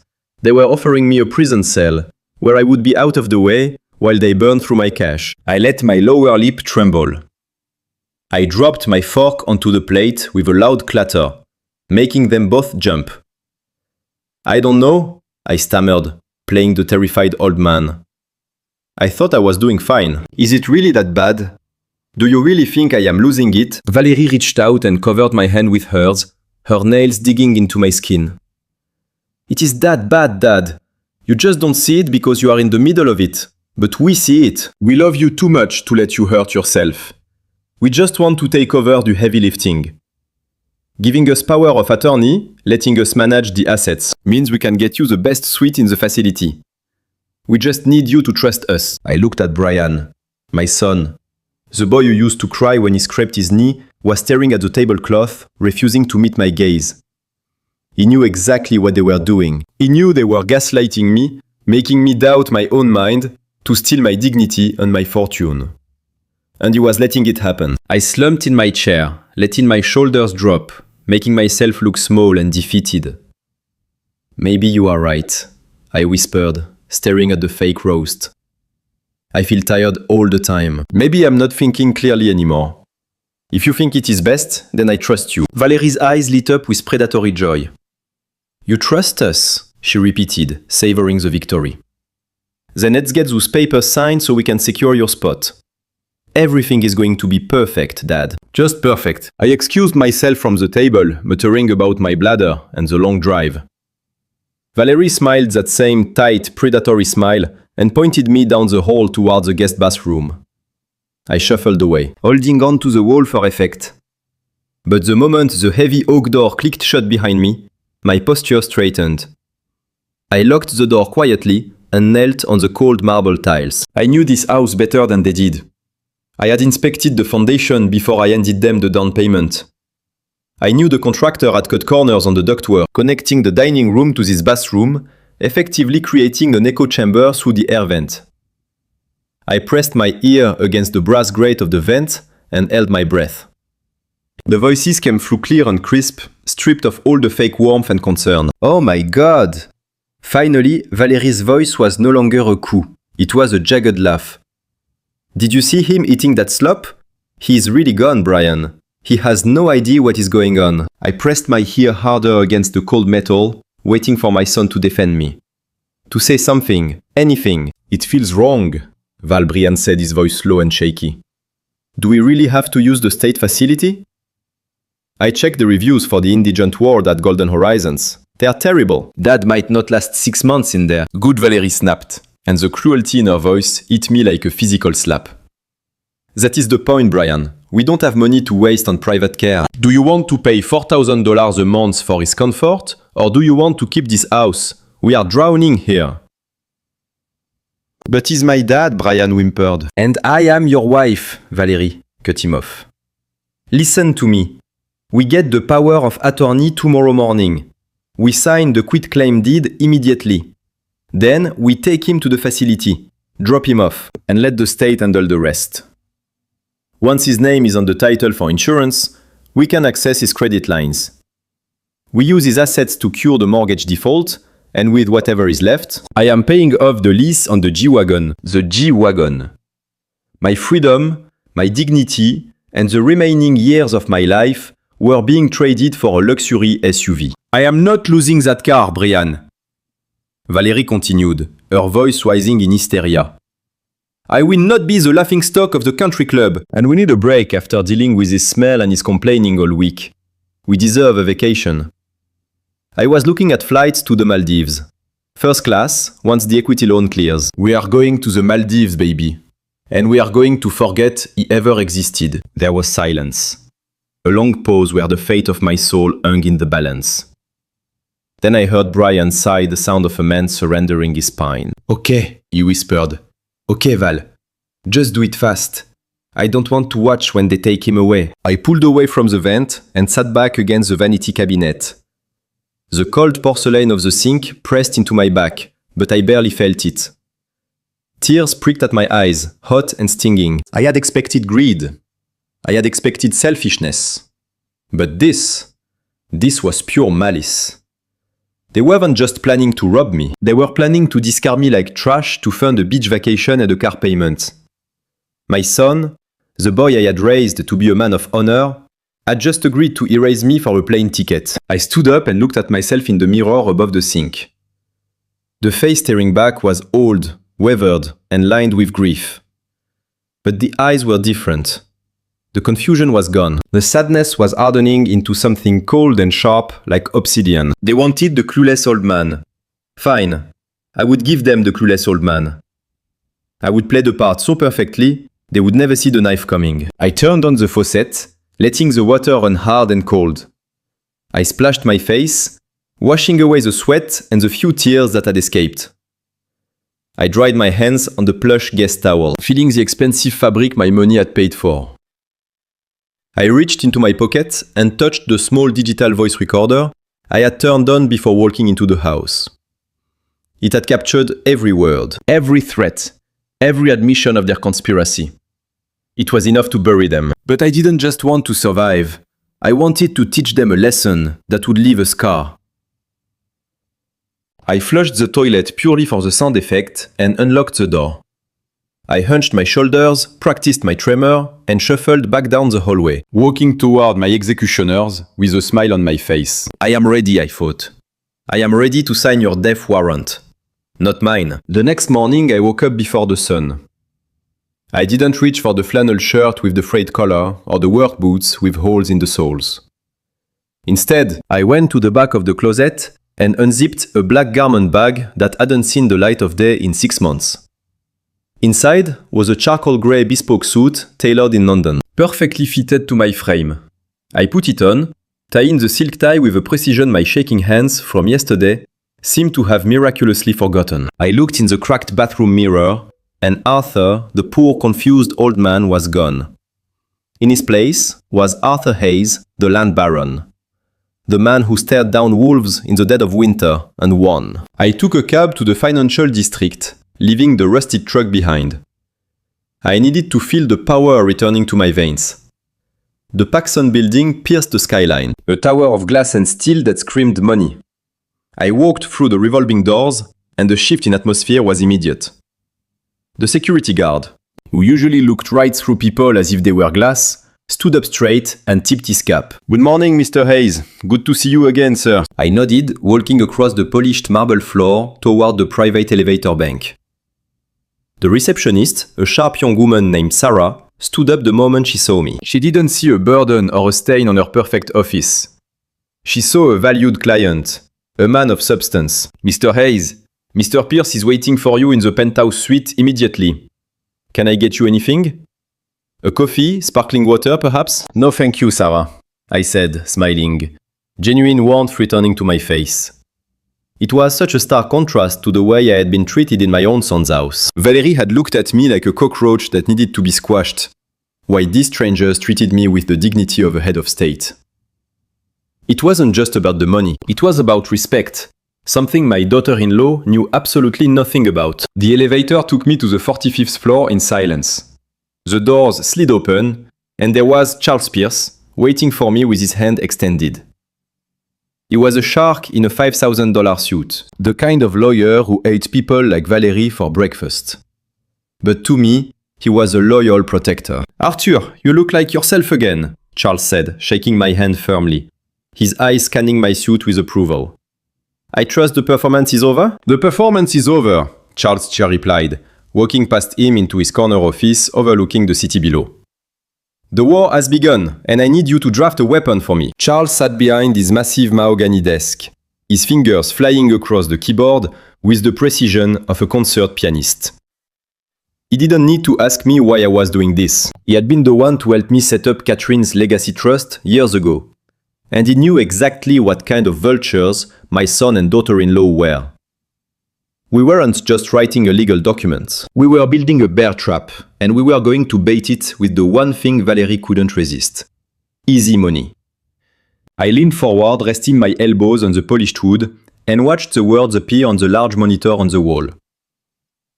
They were offering me a prison cell, where I would be out of the way while they burned through my cash. I let my lower lip tremble. I dropped my fork onto the plate with a loud clatter, making them both jump. "I don't know," I stammered, playing the terrified old man. "I thought I was doing fine. Is it really that bad? Do you really think I am losing it?" Valérie reached out and covered my hand with hers, her nails digging into my skin. "It is that bad, Dad. You just don't see it because you are in the middle of it. But we see it. We love you too much to let you hurt yourself. We just want to take over the heavy lifting. Giving us power of attorney, letting us manage the assets, means we can get you the best suite in the facility. We just need you to trust us." I looked at Brian, my son. The boy who used to cry when he scraped his knee was staring at the tablecloth, refusing to meet my gaze. He knew exactly what they were doing. He knew they were gaslighting me, making me doubt my own mind, to steal my dignity and my fortune. And he was letting it happen. I slumped in my chair, letting my shoulders drop, making myself look small and defeated. "Maybe you are right," I whispered, staring at the fake roast. "I feel tired all the time. Maybe I'm not thinking clearly anymore. If you think it is best, then I trust you." Valérie's eyes lit up with predatory joy. "You trust us," she repeated, savoring the victory. "Then let's get those papers signed so we can secure your spot. Everything is going to be perfect, Dad. Just perfect." I excused myself from the table, muttering about my bladder and the long drive. Valérie smiled that same tight, predatory smile and pointed me down the hall towards the guest bathroom. I shuffled away, holding on to the wall for effect. But the moment the heavy oak door clicked shut behind me, my posture straightened. I locked the door quietly and knelt on the cold marble tiles. I knew this house better than they did. I had inspected the foundation before I handed them the down payment. I knew the contractor had cut corners on the ductwork, connecting the dining room to this bathroom, effectively creating an echo chamber through the air vent. I pressed my ear against the brass grate of the vent and held my breath. The voices came through clear and crisp, stripped of all the fake warmth and concern. "Oh my God!" Finally, Valérie's voice was no longer a coo. It was a jagged laugh. "Did you see him eating that slop? He is really gone, Brian. He has no idea what is going on. I pressed my ear harder against the cold metal, waiting for my son to defend me. To say something, anything. It feels wrong, Val Brian said, his voice low and shaky. Do we really have to use the state facility? I checked the reviews for the indigent ward at Golden Horizons. They are terrible. Dad might not last 6 months in there. Good, Valerie snapped, and the cruelty in her voice hit me like a physical slap. That is the point, Brian. We don't have money to waste on private care. Do you want to pay $4,000 a month for his comfort, or do you want to keep this house? We are drowning here. But he's my dad, Brian whimpered. And I am your wife, Valerie cut him off. Listen to me. We get the power of attorney tomorrow morning. We sign the quitclaim deed immediately. Then we take him to the facility, drop him off, and let the state handle the rest. Once his name is on the title for insurance, we can access his credit lines. We use his assets to cure the mortgage default, and with whatever is left, I am paying off the lease on the G-Wagon. The G-Wagon. My freedom, my dignity, and the remaining years of my life were being traded for a luxury SUV. I am not losing that car, Brian. Valerie continued, her voice rising in hysteria. I will not be the laughingstock of the country club, and we need a break after dealing with his smell and his complaining all week. We deserve a vacation. I was looking at flights to the Maldives. First class, once the equity loan clears. We are going to the Maldives, baby. And we are going to forget he ever existed. There was silence. A long pause where the fate of my soul hung in the balance. Then I heard Brian sigh, the sound of a man surrendering his spine. Okay, he whispered. Okay, Val. Just do it fast. I don't want to watch when they take him away. I pulled away from the vent and sat back against the vanity cabinet. The cold porcelain of the sink pressed into my back, but I barely felt it. Tears pricked at my eyes, hot and stinging. I had expected greed. I had expected selfishness. But this was pure malice. They weren't just planning to rob me. They were planning to discard me like trash to fund a beach vacation and a car payment. My son, the boy I had raised to be a man of honor, had just agreed to erase me for a plane ticket. I stood up and looked at myself in the mirror above the sink. The face staring back was old, weathered, and lined with grief. But the eyes were different. The confusion was gone. The sadness was hardening into something cold and sharp, like obsidian. They wanted the clueless old man. Fine. I would give them the clueless old man. I would play the part so perfectly, they would never see the knife coming. I turned on the faucet, letting the water run hard and cold. I splashed my face, washing away the sweat and the few tears that had escaped. I dried my hands on the plush guest towel, feeling the expensive fabric my money had paid for. I reached into my pocket and touched the small digital voice recorder I had turned on before walking into the house. It had captured every word, every threat, every admission of their conspiracy. It was enough to bury them. But I didn't just want to survive. I wanted to teach them a lesson that would leave a scar. I flushed the toilet purely for the sound effect and unlocked the door. I hunched my shoulders, practiced my tremor, and shuffled back down the hallway, walking toward my executioners with a smile on my face. I am ready, I thought. I am ready to sign your death warrant. Not mine. The next morning I woke up before the sun. I didn't reach for the flannel shirt with the frayed collar or the work boots with holes in the soles. Instead, I went to the back of the closet and unzipped a black garment bag that hadn't seen the light of day in 6 months. Inside was a charcoal grey bespoke suit tailored in London, perfectly fitted to my frame. I put it on, tying the silk tie with a precision my shaking hands from yesterday seemed to have miraculously forgotten. I looked in the cracked bathroom mirror, and Arthur, the poor confused old man, was gone. In his place was Arthur Hayes, the land baron. The man who stared down wolves in the dead of winter and won. I took a cab to the financial district, leaving the rusted truck behind. I needed to feel the power returning to my veins. The Paxson building pierced the skyline, a tower of glass and steel that screamed money. I walked through the revolving doors, and the shift in atmosphere was immediate. The security guard, who usually looked right through people as if they were glass, stood up straight and tipped his cap. Good morning, Mr. Hayes. Good to see you again, sir. I nodded, walking across the polished marble floor toward the private elevator bank. The receptionist, a sharp young woman named Sarah, stood up the moment she saw me. She didn't see a burden or a stain on her perfect office. She saw a valued client, a man of substance. Mr. Hayes, Mr. Pierce is waiting for you in the penthouse suite immediately. Can I get you anything? A coffee, sparkling water, perhaps? No thank you, Sarah, I said, smiling, genuine warmth returning to my face. It was such a stark contrast to the way I had been treated in my own son's house. Valerie had looked at me like a cockroach that needed to be squashed, while these strangers treated me with the dignity of a head of state. It wasn't just about the money, it was about respect, something my daughter-in-law knew absolutely nothing about. The elevator took me to the 45th floor in silence. The doors slid open, and there was Charles Pierce, waiting for me with his hand extended. He was a shark in a $5,000 suit, the kind of lawyer who ate people like Valerie for breakfast. But to me, he was a loyal protector. "Arthur, you look like yourself again," Charles said, shaking my hand firmly, his eyes scanning my suit with approval. "I trust the performance is over?" "The performance is over," Charles' chair replied, walking past him into his corner office overlooking the city below. "The war has begun, and I need you to draft a weapon for me." Charles sat behind his massive mahogany desk, his fingers flying across the keyboard with the precision of a concert pianist. He didn't need to ask me why I was doing this. He had been the one to help me set up Catherine's Legacy Trust years ago, and he knew exactly what kind of vultures my son and daughter-in-law were. We weren't just writing a legal document. We were building a bear trap, and we were going to bait it with the one thing Valerie couldn't resist: easy money. I leaned forward, resting my elbows on the polished wood, and watched the words appear on the large monitor on the wall.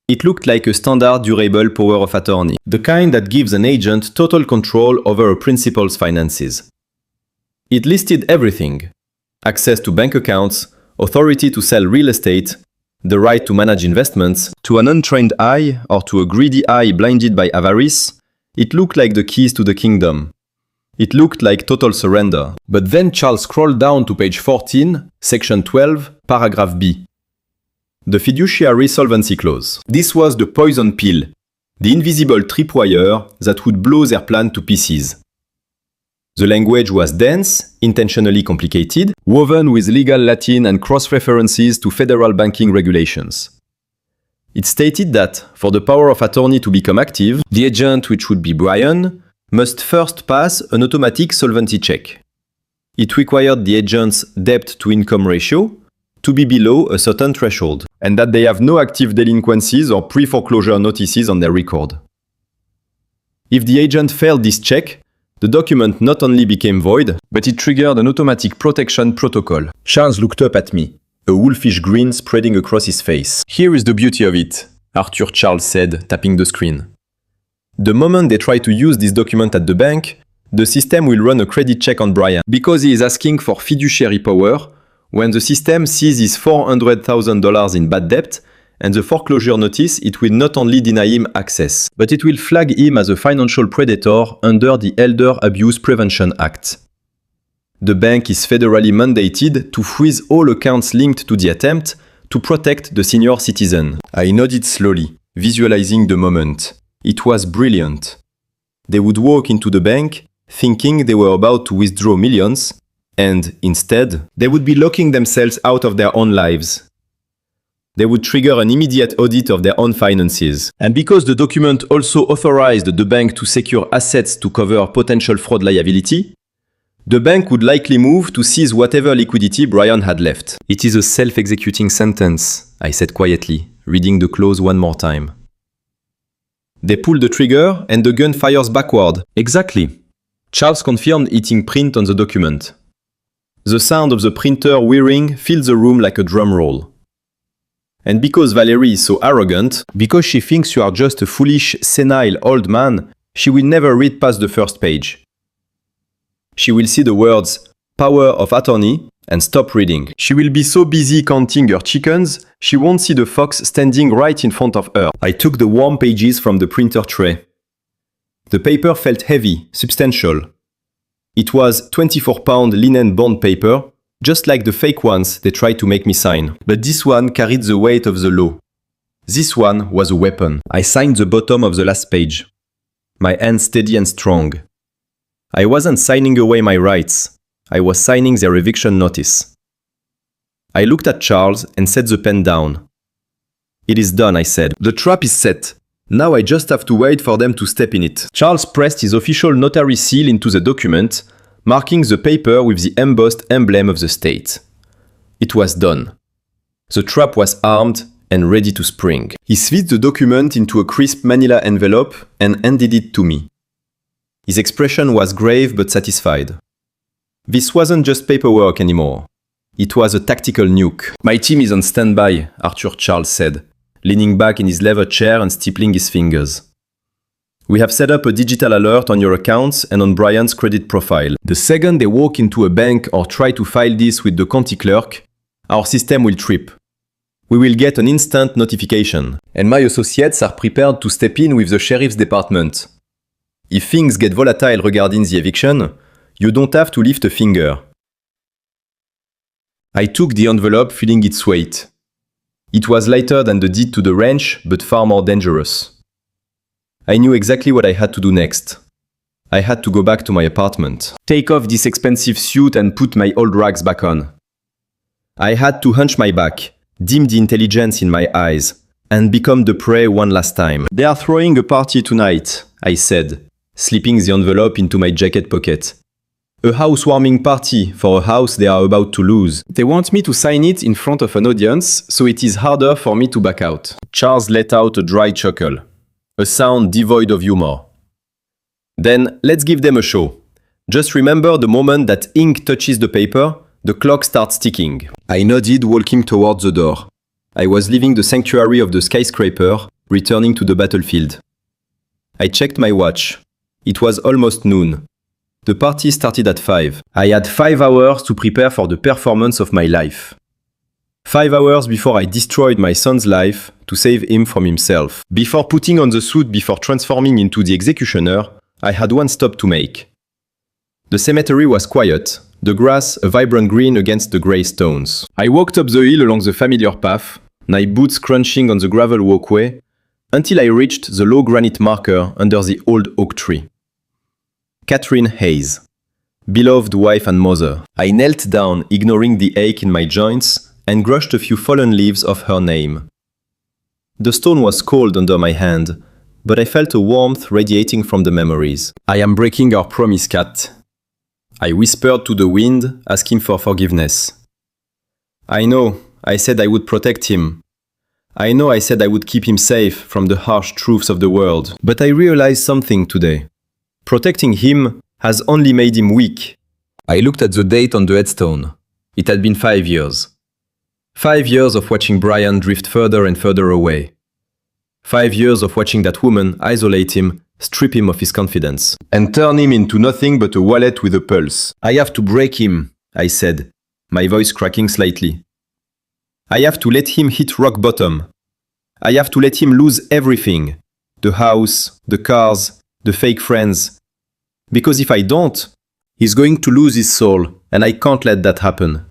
It looked like a standard durable power of attorney, the kind that gives an agent total control over a principal's finances. It listed everything: access to bank accounts, authority to sell real estate, the right to manage investments. To an untrained eye, or to a greedy eye blinded by avarice, it looked like the keys to the kingdom. It looked like total surrender. But then Charles scrolled down to page 14, section 12, paragraph B. The fiduciary solvency clause. This was the poison pill, the invisible tripwire that would blow their plan to pieces. The language was dense, intentionally complicated, woven with legal Latin and cross-references to federal banking regulations. It stated that, for the power of attorney to become active, the agent, which would be Brian, must first pass an automatic solvency check. It required the agent's debt-to-income ratio to be below a certain threshold, and that they have no active delinquencies or pre-foreclosure notices on their record. If the agent failed this check, the document not only became void, but it triggered an automatic protection protocol. Charles looked up at me, a wolfish grin spreading across his face. "Here is the beauty of it," Arthur Charles said, tapping the screen. "The moment they try to use this document at the bank, the system will run a credit check on Brian, because he is asking for fiduciary power. When the system sees his $400,000 in bad debt, and the foreclosure notice, it will not only deny him access, but it will flag him as a financial predator under the Elder Abuse Prevention Act. The bank is federally mandated to freeze all accounts linked to the attempt to protect the senior citizen." I nodded slowly, visualizing the moment. It was brilliant. They would walk into the bank, thinking they were about to withdraw millions, and instead, they would be locking themselves out of their own lives. They would trigger an immediate audit of their own finances. And because the document also authorized the bank to secure assets to cover potential fraud liability, the bank would likely move to seize whatever liquidity Brian had left. "It is a self-executing sentence," I said quietly, reading the clause one more time. They pull the trigger and the gun fires backward. Exactly. Charles confirmed hitting print on the document. The sound of the printer whirring filled the room like a drum roll. And because Valerie is so arrogant, because she thinks you are just a foolish, senile old man, she will never read past the first page. She will see the words, "power of attorney," and stop reading. She will be so busy counting her chickens, she won't see the fox standing right in front of her. I took the warm pages from the printer tray. The paper felt heavy, substantial. It was 24-pound linen bond paper, just like the fake ones they tried to make me sign. But this one carried the weight of the law. This one was a weapon. I signed the bottom of the last page. My hand steady and strong. I wasn't signing away my rights. I was signing their eviction notice. I looked at Charles and set the pen down. It is done, I said. The trap is set. Now I just have to wait for them to step in it. Charles pressed his official notary seal into the document, marking the paper with the embossed emblem of the state. It was done. The trap was armed and ready to spring. He slid the document into a crisp manila envelope and handed it to me. His expression was grave but satisfied. This wasn't just paperwork anymore. It was a tactical nuke. My team is on standby, Arthur Charles said, leaning back in his leather chair and stippling his fingers. We have set up a digital alert on your accounts and on Brian's credit profile. The second they walk into a bank or try to file this with the county clerk, our system will trip. We will get an instant notification. And my associates are prepared to step in with the sheriff's department. If things get volatile regarding the eviction, you don't have to lift a finger. I took the envelope, feeling its weight. It was lighter than the deed to the ranch, but far more dangerous. I knew exactly what I had to do next. I had to go back to my apartment. Take off this expensive suit and put my old rags back on. I had to hunch my back, dim the intelligence in my eyes, and become the prey one last time. They are throwing a party tonight, I said, slipping the envelope into my jacket pocket. A housewarming party for a house they are about to lose. They want me to sign it in front of an audience, so it is harder for me to back out. Charles let out a dry chuckle, a sound devoid of humor. Then let's give them a show. Just remember the moment that ink touches the paper, the clock starts ticking. I nodded, walking towards the door. I was leaving the sanctuary of the skyscraper, returning to the battlefield. I checked my watch. It was almost noon. The party started at 5. I had 5 hours to prepare for the performance of my life. 5 hours before I destroyed my son's life to save him from himself. Before putting on the suit, before transforming into the executioner, I had one stop to make. The cemetery was quiet, the grass a vibrant green against the grey stones. I walked up the hill along the familiar path, my boots crunching on the gravel walkway, until I reached the low granite marker under the old oak tree. Catherine Hayes, beloved wife and mother. I knelt down, ignoring the ache in my joints, and brushed a few fallen leaves of her name. The stone was cold under my hand, but I felt a warmth radiating from the memories. I am breaking our promise, Kat. I whispered to the wind, asking for forgiveness. I know, I said I would protect him. I know I said I would keep him safe from the harsh truths of the world. But I realized something today. Protecting him has only made him weak. I looked at the date on the headstone. It had been 5 years. 5 years of watching Brian drift further and further away. 5 years of watching that woman isolate him, strip him of his confidence, and turn him into nothing but a wallet with a pulse. I have to break him, I said, my voice cracking slightly. I have to let him hit rock bottom. I have to let him lose everything. The house, the cars, the fake friends. Because if I don't, he's going to lose his soul, and I can't let that happen.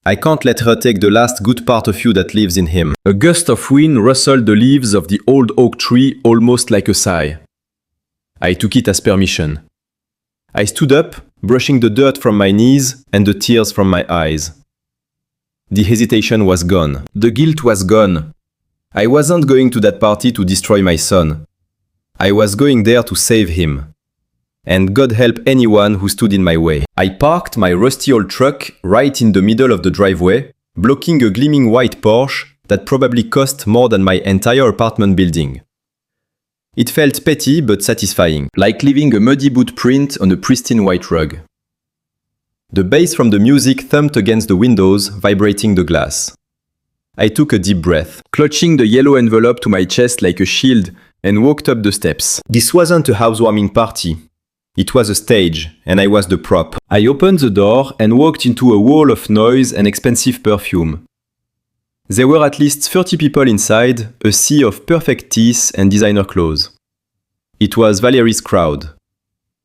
I can't let her take the last good part of you that lives in him. A gust of wind rustled the leaves of the old oak tree almost like a sigh. I took it as permission. I stood up, brushing the dirt from my knees and the tears from my eyes. The hesitation was gone. The guilt was gone. I wasn't going to that party to destroy my son. I was going there to save him. And God help anyone who stood in my way. I parked my rusty old truck right in the middle of the driveway, blocking a gleaming white Porsche that probably cost more than my entire apartment building. It felt petty but satisfying, like leaving a muddy boot print on a pristine white rug. The bass from the music thumped against the windows, vibrating the glass. I took a deep breath, clutching the yellow envelope to my chest like a shield, and walked up the steps. This wasn't a housewarming party. It was a stage, and I was the prop. I opened the door and walked into a wall of noise and expensive perfume. There were at least 30 people inside, a sea of perfect teeth and designer clothes. It was Valerie's crowd.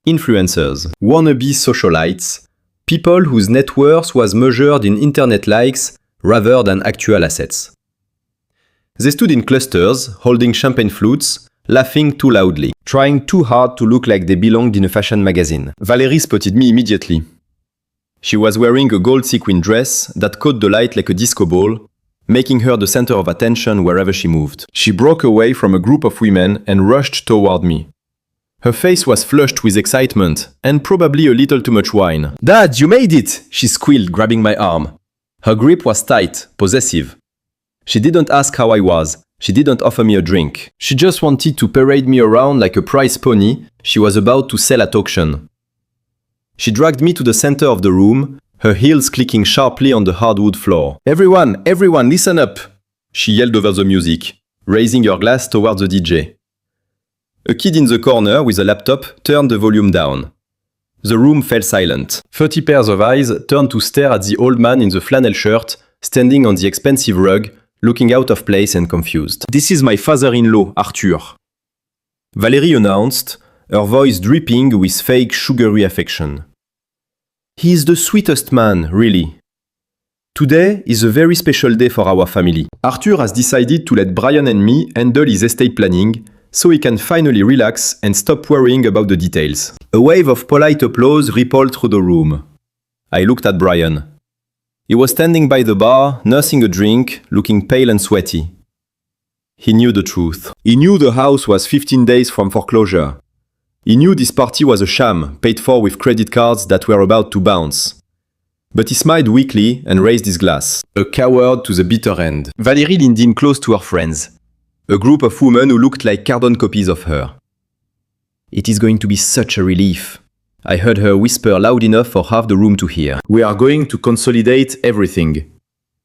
Influencers, wannabe socialites, people whose net worth was measured in internet likes rather than actual assets. They stood in clusters, holding champagne flutes, laughing too loudly, trying too hard to look like they belonged in a fashion magazine. Valerie spotted me immediately. She was wearing a gold sequin dress that caught the light like a disco ball, making her the center of attention wherever she moved. She broke away from a group of women and rushed toward me. Her face was flushed with excitement, and probably a little too much wine. "Dad, you made it!" she squealed, grabbing my arm. Her grip was tight, possessive. She didn't ask how I was. She didn't offer me a drink. She just wanted to parade me around like a prize pony she was about to sell at auction. She dragged me to the center of the room, her heels clicking sharply on the hardwood floor. Everyone, listen up!" she yelled over the music, raising her glass towards the DJ. A kid in the corner with a laptop turned the volume down. The room fell silent. 30 pairs of eyes turned to stare at the old man in the flannel shirt, standing on the expensive rug, looking out of place and confused. "This is my father-in-law, Arthur," Valerie announced, her voice dripping with fake sugary affection. "He is the sweetest man, really. Today is a very special day for our family. Arthur has decided to let Brian and me handle his estate planning, so he can finally relax and stop worrying about the details." A wave of polite applause rippled through the room. I looked at Brian. He was standing by the bar, nursing a drink, looking pale and sweaty. He knew the truth. He knew the house was 15 days from foreclosure. He knew this party was a sham, paid for with credit cards that were about to bounce. But he smiled weakly and raised his glass. A coward to the bitter end. Valerie leaned in close to her friends. A group of women who looked like carbon copies of her. "It is going to be such a relief," I heard her whisper loud enough for half the room to hear. "We are going to consolidate everything.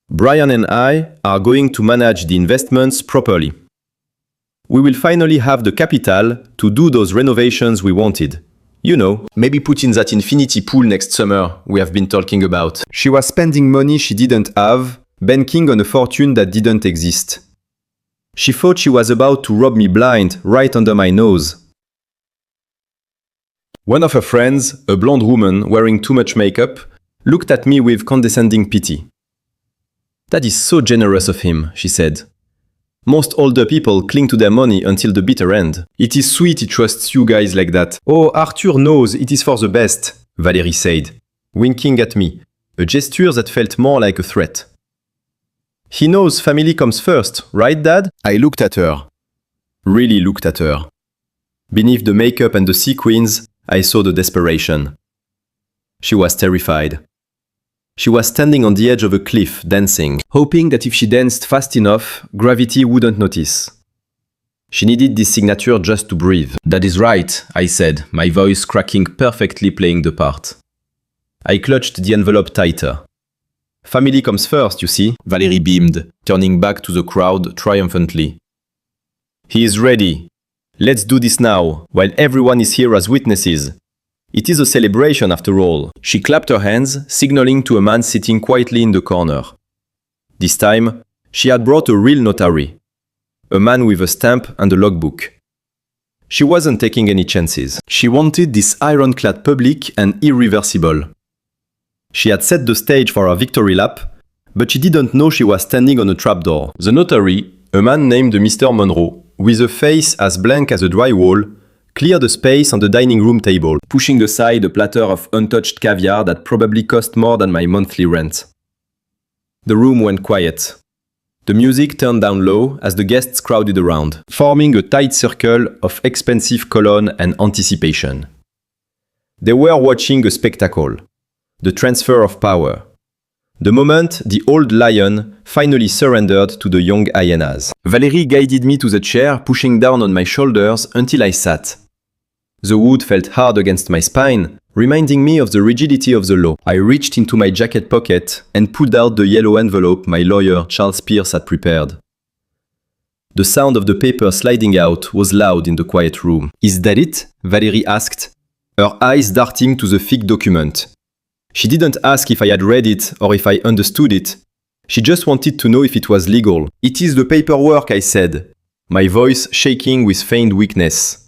Brian and I are going to manage the investments properly. We will finally have the capital to do those renovations we wanted. You know, maybe put in that infinity pool next summer we have been talking about." She was spending money she didn't have, banking on a fortune that didn't exist. She thought she was about to rob me blind right under my nose. One of her friends, a blonde woman wearing too much makeup, looked at me with condescending pity. "That is so generous of him," she said. "Most older people cling to their money until the bitter end. It is sweet he trusts you guys like that." "Oh, Arthur knows it is for the best," Valerie said, winking at me, a gesture that felt more like a threat. "He knows family comes first, right, Dad?" I looked at her. Really looked at her. Beneath the makeup and the sequins, I saw the desperation. She was terrified. She was standing on the edge of a cliff, dancing, hoping that if she danced fast enough, gravity wouldn't notice. She needed this signature just to breathe. "That is right," I said, my voice cracking perfectly playing the part. I clutched the envelope tighter. "Family comes first, you see," Valerie beamed, turning back to the crowd triumphantly. "He is ready. Let's do this now, while everyone is here as witnesses. It is a celebration after all." She clapped her hands, signaling to a man sitting quietly in the corner. This time, she had brought a real notary. A man with a stamp and a logbook. She wasn't taking any chances. She wanted this ironclad public and irreversible. She had set the stage for her victory lap, but she didn't know she was standing on a trapdoor. The notary, a man named Mr. Monroe, with a face as blank as a drywall, cleared a space on the dining room table, pushing aside a platter of untouched caviar that probably cost more than my monthly rent. The room went quiet. The music turned down low as the guests crowded around, forming a tight circle of expensive cologne and anticipation. They were watching a spectacle. The transfer of power. The moment the old lion finally surrendered to the young hyenas. Valerie guided me to the chair, pushing down on my shoulders until I sat. The wood felt hard against my spine, reminding me of the rigidity of the law. I reached into my jacket pocket and pulled out the yellow envelope my lawyer Charles Pierce had prepared. The sound of the paper sliding out was loud in the quiet room. "Is that it?" Valerie asked, her eyes darting to the thick document. She didn't ask if I had read it or if I understood it. She just wanted to know if it was legal. "It is the paperwork," I said, my voice shaking with feigned weakness.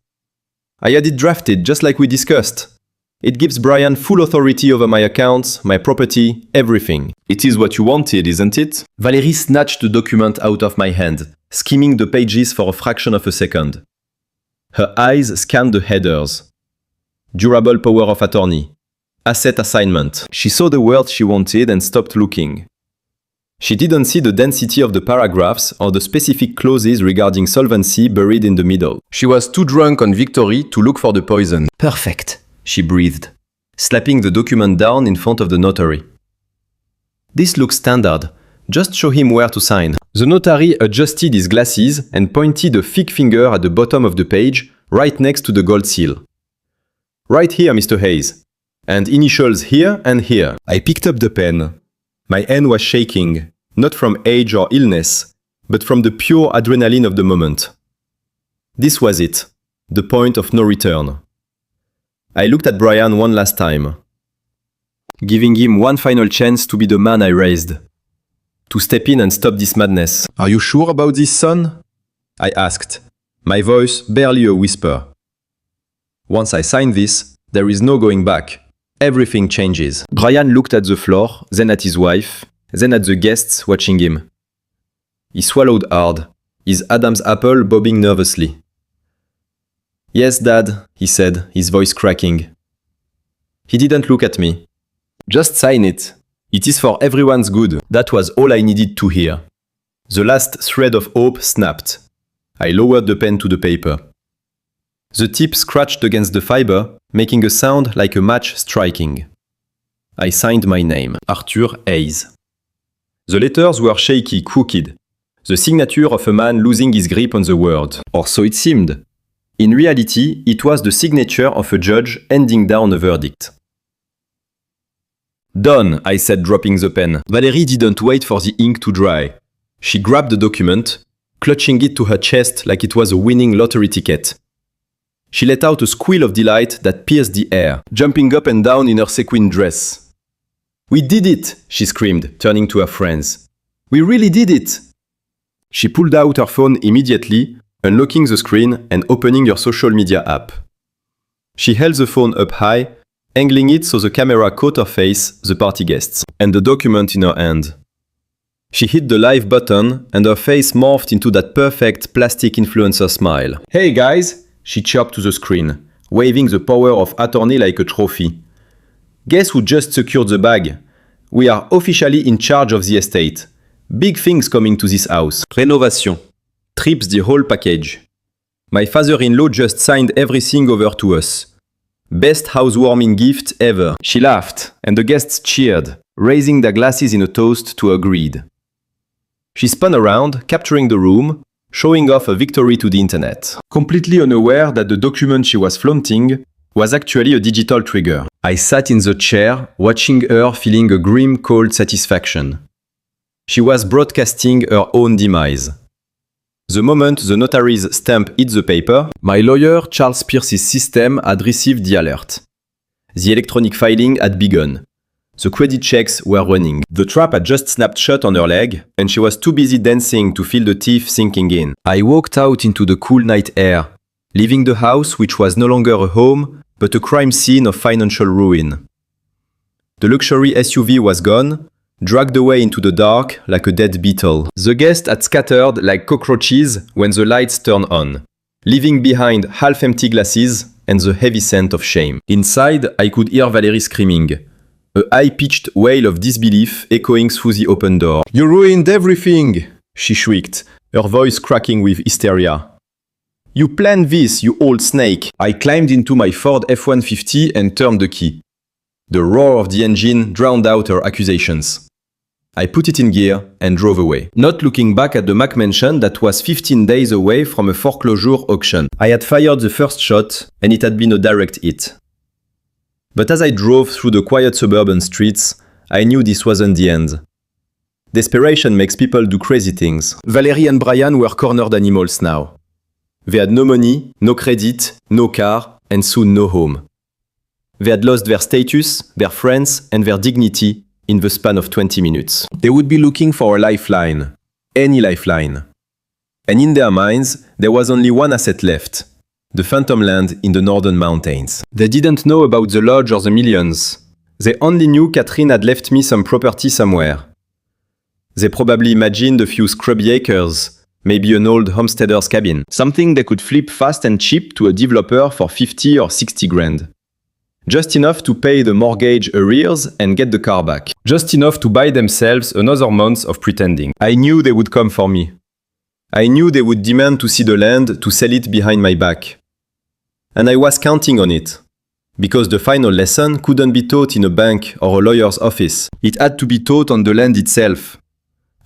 I had it drafted just like we discussed. It gives Brian full authority over my accounts, my property, everything. It is what you wanted, isn't it? Valérie snatched the document out of my hand, skimming the pages for a fraction of a second. Her eyes scanned the headers. Durable power of attorney. Asset assignment. She saw the words she wanted and stopped looking. She didn't see the density of the paragraphs or the specific clauses regarding solvency buried in the middle. She was too drunk on victory to look for the poison. Perfect, she breathed, slapping the document down in front of the notary. This looks standard. Just show him where to sign. The notary adjusted his glasses and pointed a thick finger at the bottom of the page, right next to the gold seal. Right here, Mr. Hayes. And initials here and here. I picked up the pen. My hand was shaking, not from age or illness, but from the pure adrenaline of the moment. This was it, the point of no return. I looked at Brian one last time, giving him one final chance to be the man I raised, to step in and stop this madness. Are you sure about this, son? I asked, my voice barely a whisper. Once I sign this, there is no going back. Everything changes. Brian looked at the floor, then at his wife, then at the guests watching him. He swallowed hard, his Adam's apple bobbing nervously. Yes, Dad, he said, his voice cracking. He didn't look at me. Just sign it. It is for everyone's good. That was all I needed to hear. The last thread of hope snapped. I lowered the pen to the paper. The tip scratched against the fiber, making a sound like a match striking. I signed my name, Arthur Hayes. The letters were shaky, crooked. The signature of a man losing his grip on the word. Or so it seemed. In reality, it was the signature of a judge handing down a verdict. Done, I said, dropping the pen. Valérie didn't wait for the ink to dry. She grabbed the document, clutching it to her chest like it was a winning lottery ticket. She let out a squeal of delight that pierced the air, jumping up and down in her sequin dress. We did it, she screamed, turning to her friends. We really did it! She pulled out her phone immediately, unlocking the screen and opening her social media app. She held the phone up high, angling it so the camera caught her face, the party guests, and the document in her hand. She hit the live button and her face morphed into that perfect plastic influencer smile. Hey guys! She chirped to the screen, waving the power of attorney like a trophy. Guess who just secured the bag? We are officially in charge of the estate. Big things coming to this house. Renovation. Trips, the whole package. My father-in-law just signed everything over to us. Best housewarming gift ever. She laughed, and the guests cheered, raising their glasses in a toast to her greed. She spun around, capturing the room, showing off a victory to the internet, completely unaware that the document she was flaunting was actually a digital trigger. I sat in the chair, watching her, feeling a grim, cold satisfaction. She was broadcasting her own demise. The moment the notary's stamp hit the paper, my lawyer Charles Pierce's system had received the alert. The electronic filing had begun. The credit checks were running. The trap had just snapped shut on her leg, and she was too busy dancing to feel the teeth sinking in. I walked out into the cool night air, leaving the house which was no longer a home, but a crime scene of financial ruin. The luxury SUV was gone, dragged away into the dark like a dead beetle. The guests had scattered like cockroaches when the lights turned on, leaving behind half-empty glasses and the heavy scent of shame. Inside, I could hear Valérie screaming, a high-pitched wail of disbelief echoing through the open door. You ruined everything, she shrieked, her voice cracking with hysteria. You planned this, you old snake. I climbed into my Ford F-150 and turned the key. The roar of the engine drowned out her accusations. I put it in gear and drove away, not looking back at the Mac mansion that was 15 days away from a foreclosure auction. I had fired the first shot and it had been a direct hit. But as I drove through the quiet suburban streets, I knew this wasn't the end. Desperation makes people do crazy things. Valérie and Brian were cornered animals now. They had no money, no credit, no car, and soon no home. They had lost their status, their friends, and their dignity in the span of 20 minutes. They would be looking for a lifeline. Any lifeline. And in their minds, there was only one asset left. The phantom land in the northern mountains. They didn't know about the lodge or the millions. They only knew Catherine had left me some property somewhere. They probably imagined a few scrubby acres, maybe an old homesteader's cabin. Something they could flip fast and cheap to a developer for 50 or 60 grand. Just enough to pay the mortgage arrears and get the car back. Just enough to buy themselves another month of pretending. I knew they would come for me. I knew they would demand to see the land, to sell it behind my back. And I was counting on it. Because the final lesson couldn't be taught in a bank or a lawyer's office. It had to be taught on the land itself.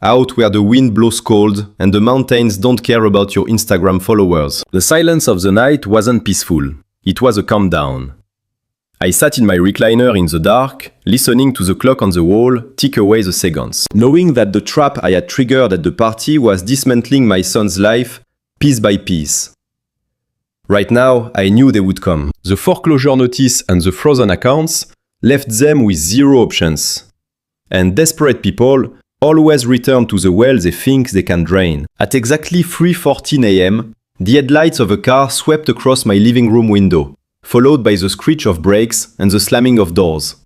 Out where the wind blows cold and the mountains don't care about your Instagram followers. The silence of the night wasn't peaceful. It was a calm down. I sat in my recliner in the dark, listening to the clock on the wall tick away the seconds, knowing that the trap I had triggered at the party was dismantling my son's life piece by piece. Right now, I knew they would come. The foreclosure notice and the frozen accounts left them with zero options. And desperate people always return to the well they think they can drain. At exactly 3:14 a.m., the headlights of a car swept across my living room window, followed by the screech of brakes and the slamming of doors.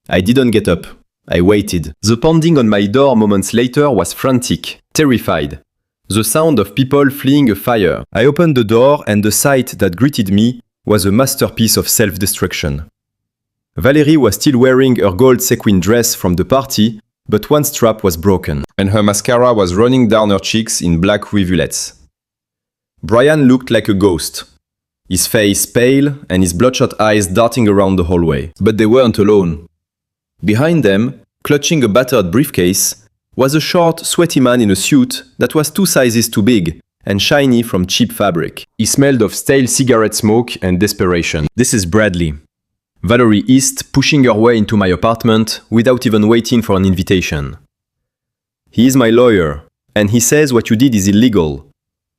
I didn't get up. I waited. The pounding on my door moments later was frantic, terrified. The sound of people fleeing a fire. I opened the door and the sight that greeted me was a masterpiece of self-destruction. Valerie was still wearing her gold sequin dress from the party, but one strap was broken, and her mascara was running down her cheeks in black rivulets. Brian looked like a ghost. His face pale and his bloodshot eyes darting around the hallway. But they weren't alone. Behind them, clutching a battered briefcase, was a short, sweaty man in a suit that was 2 sizes too big and shiny from cheap fabric. He smelled of stale cigarette smoke and desperation. "This is Bradley," Valerie hissed, pushing her way into my apartment without even waiting for an invitation. "He is my lawyer, and he says what you did is illegal.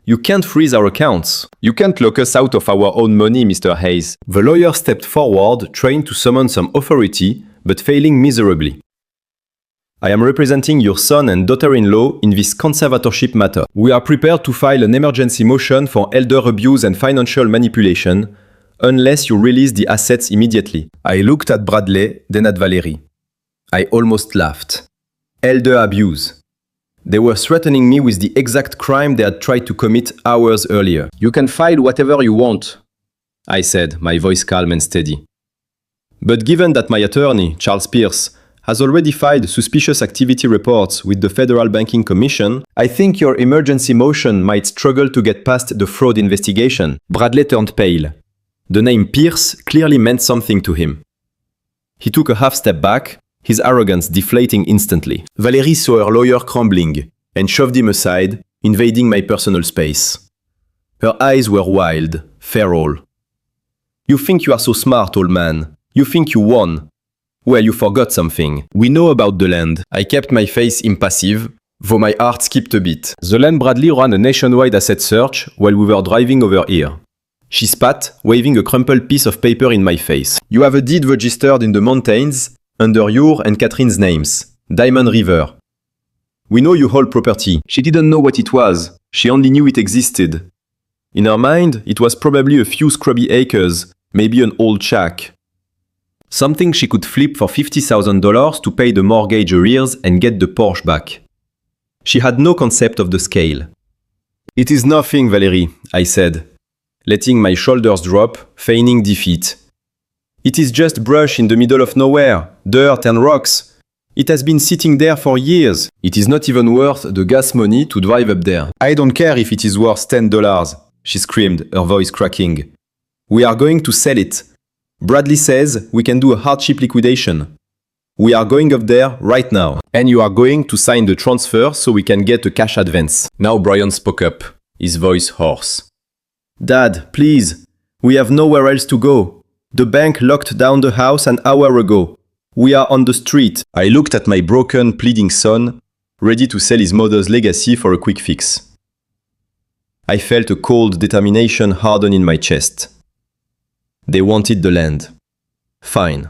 You can't freeze our accounts. You can't lock us out of our own money, Mr. Hayes." The lawyer stepped forward, trying to summon some authority, but failing miserably. "I am representing your son and daughter-in-law in this conservatorship matter. We are prepared to file an emergency motion for elder abuse and financial manipulation, unless you release the assets immediately." I looked at Bradley, then at Valerie. I almost laughed. Elder abuse. They were threatening me with the exact crime they had tried to commit hours earlier. "You can file whatever you want," I said, my voice calm and steady. "But given that my attorney, Charles Pierce, has already filed suspicious activity reports with the Federal Banking Commission, I think your emergency motion might struggle to get past the fraud investigation." Bradley turned pale. The name Pierce clearly meant something to him. He took a half step back, his arrogance deflating instantly. Valerie saw her lawyer crumbling and shoved him aside, invading my personal space. Her eyes were wild, feral. "You think you are so smart, old man. You think you won. Well, you forgot something. We know about the land." I kept my face impassive, though my heart skipped a beat. "The land Bradley ran a nationwide asset search while we were driving over here." She spat, waving a crumpled piece of paper in my face. "You have a deed registered in the mountains under your and Catherine's names. Diamond River. We know you hold property." She didn't know what it was. She only knew it existed. In her mind, it was probably a few scrubby acres, maybe an old shack. Something she could flip for $50,000 to pay the mortgage arrears and get the Porsche back. She had no concept of the scale. "It is nothing, Valerie," I said, letting my shoulders drop, feigning defeat. "It is just brush in the middle of nowhere, dirt and rocks. It has been sitting there for years. It is not even worth the gas money to drive up there." "I don't care if it is worth $10, she screamed, her voice cracking. "We are going to sell it. Bradley says we can do a hardship liquidation. We are going up there right now. And you are going to sign the transfer so we can get a cash advance." Now Brian spoke up, his voice hoarse. "Dad, please. We have nowhere else to go. The bank locked down the house an hour ago. We are on the street." I looked at my broken, pleading son, ready to sell his mother's legacy for a quick fix. I felt a cold determination harden in my chest. They wanted the land. Fine.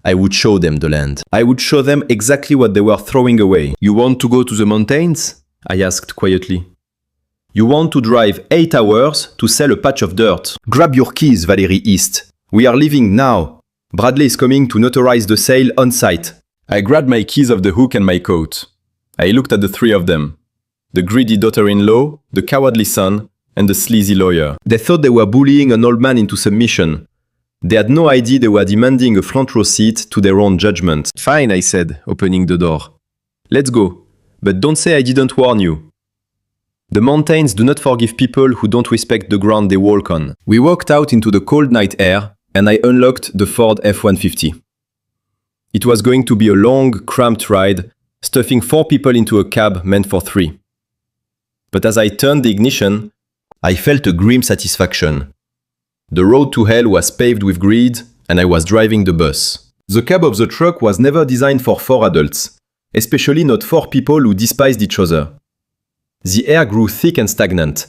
I would show them the land. I would show them exactly what they were throwing away. "You want to go to the mountains?" I asked quietly. You want to drive 8 hours to sell a patch of dirt. Grab your keys, Valerie East. We are leaving now. Bradley is coming to notarize the sale on site. I grabbed my keys off the hook and my coat. I looked at the three of them. The greedy daughter-in-law, the cowardly son, and the sleazy lawyer. They thought they were bullying an old man into submission. They had no idea they were demanding a front row seat to their own judgment. Fine, I said, opening the door. Let's go. But don't say I didn't warn you. The mountains do not forgive people who don't respect the ground they walk on. We walked out into the cold night air, and I unlocked the Ford F-150. It was going to be a long, cramped ride, stuffing 4 people into a cab meant for 3. But as I turned the ignition, I felt a grim satisfaction. The road to hell was paved with greed, and I was driving the bus. The cab of the truck was never designed for 4 adults, especially not 4 people who despised each other. The air grew thick and stagnant,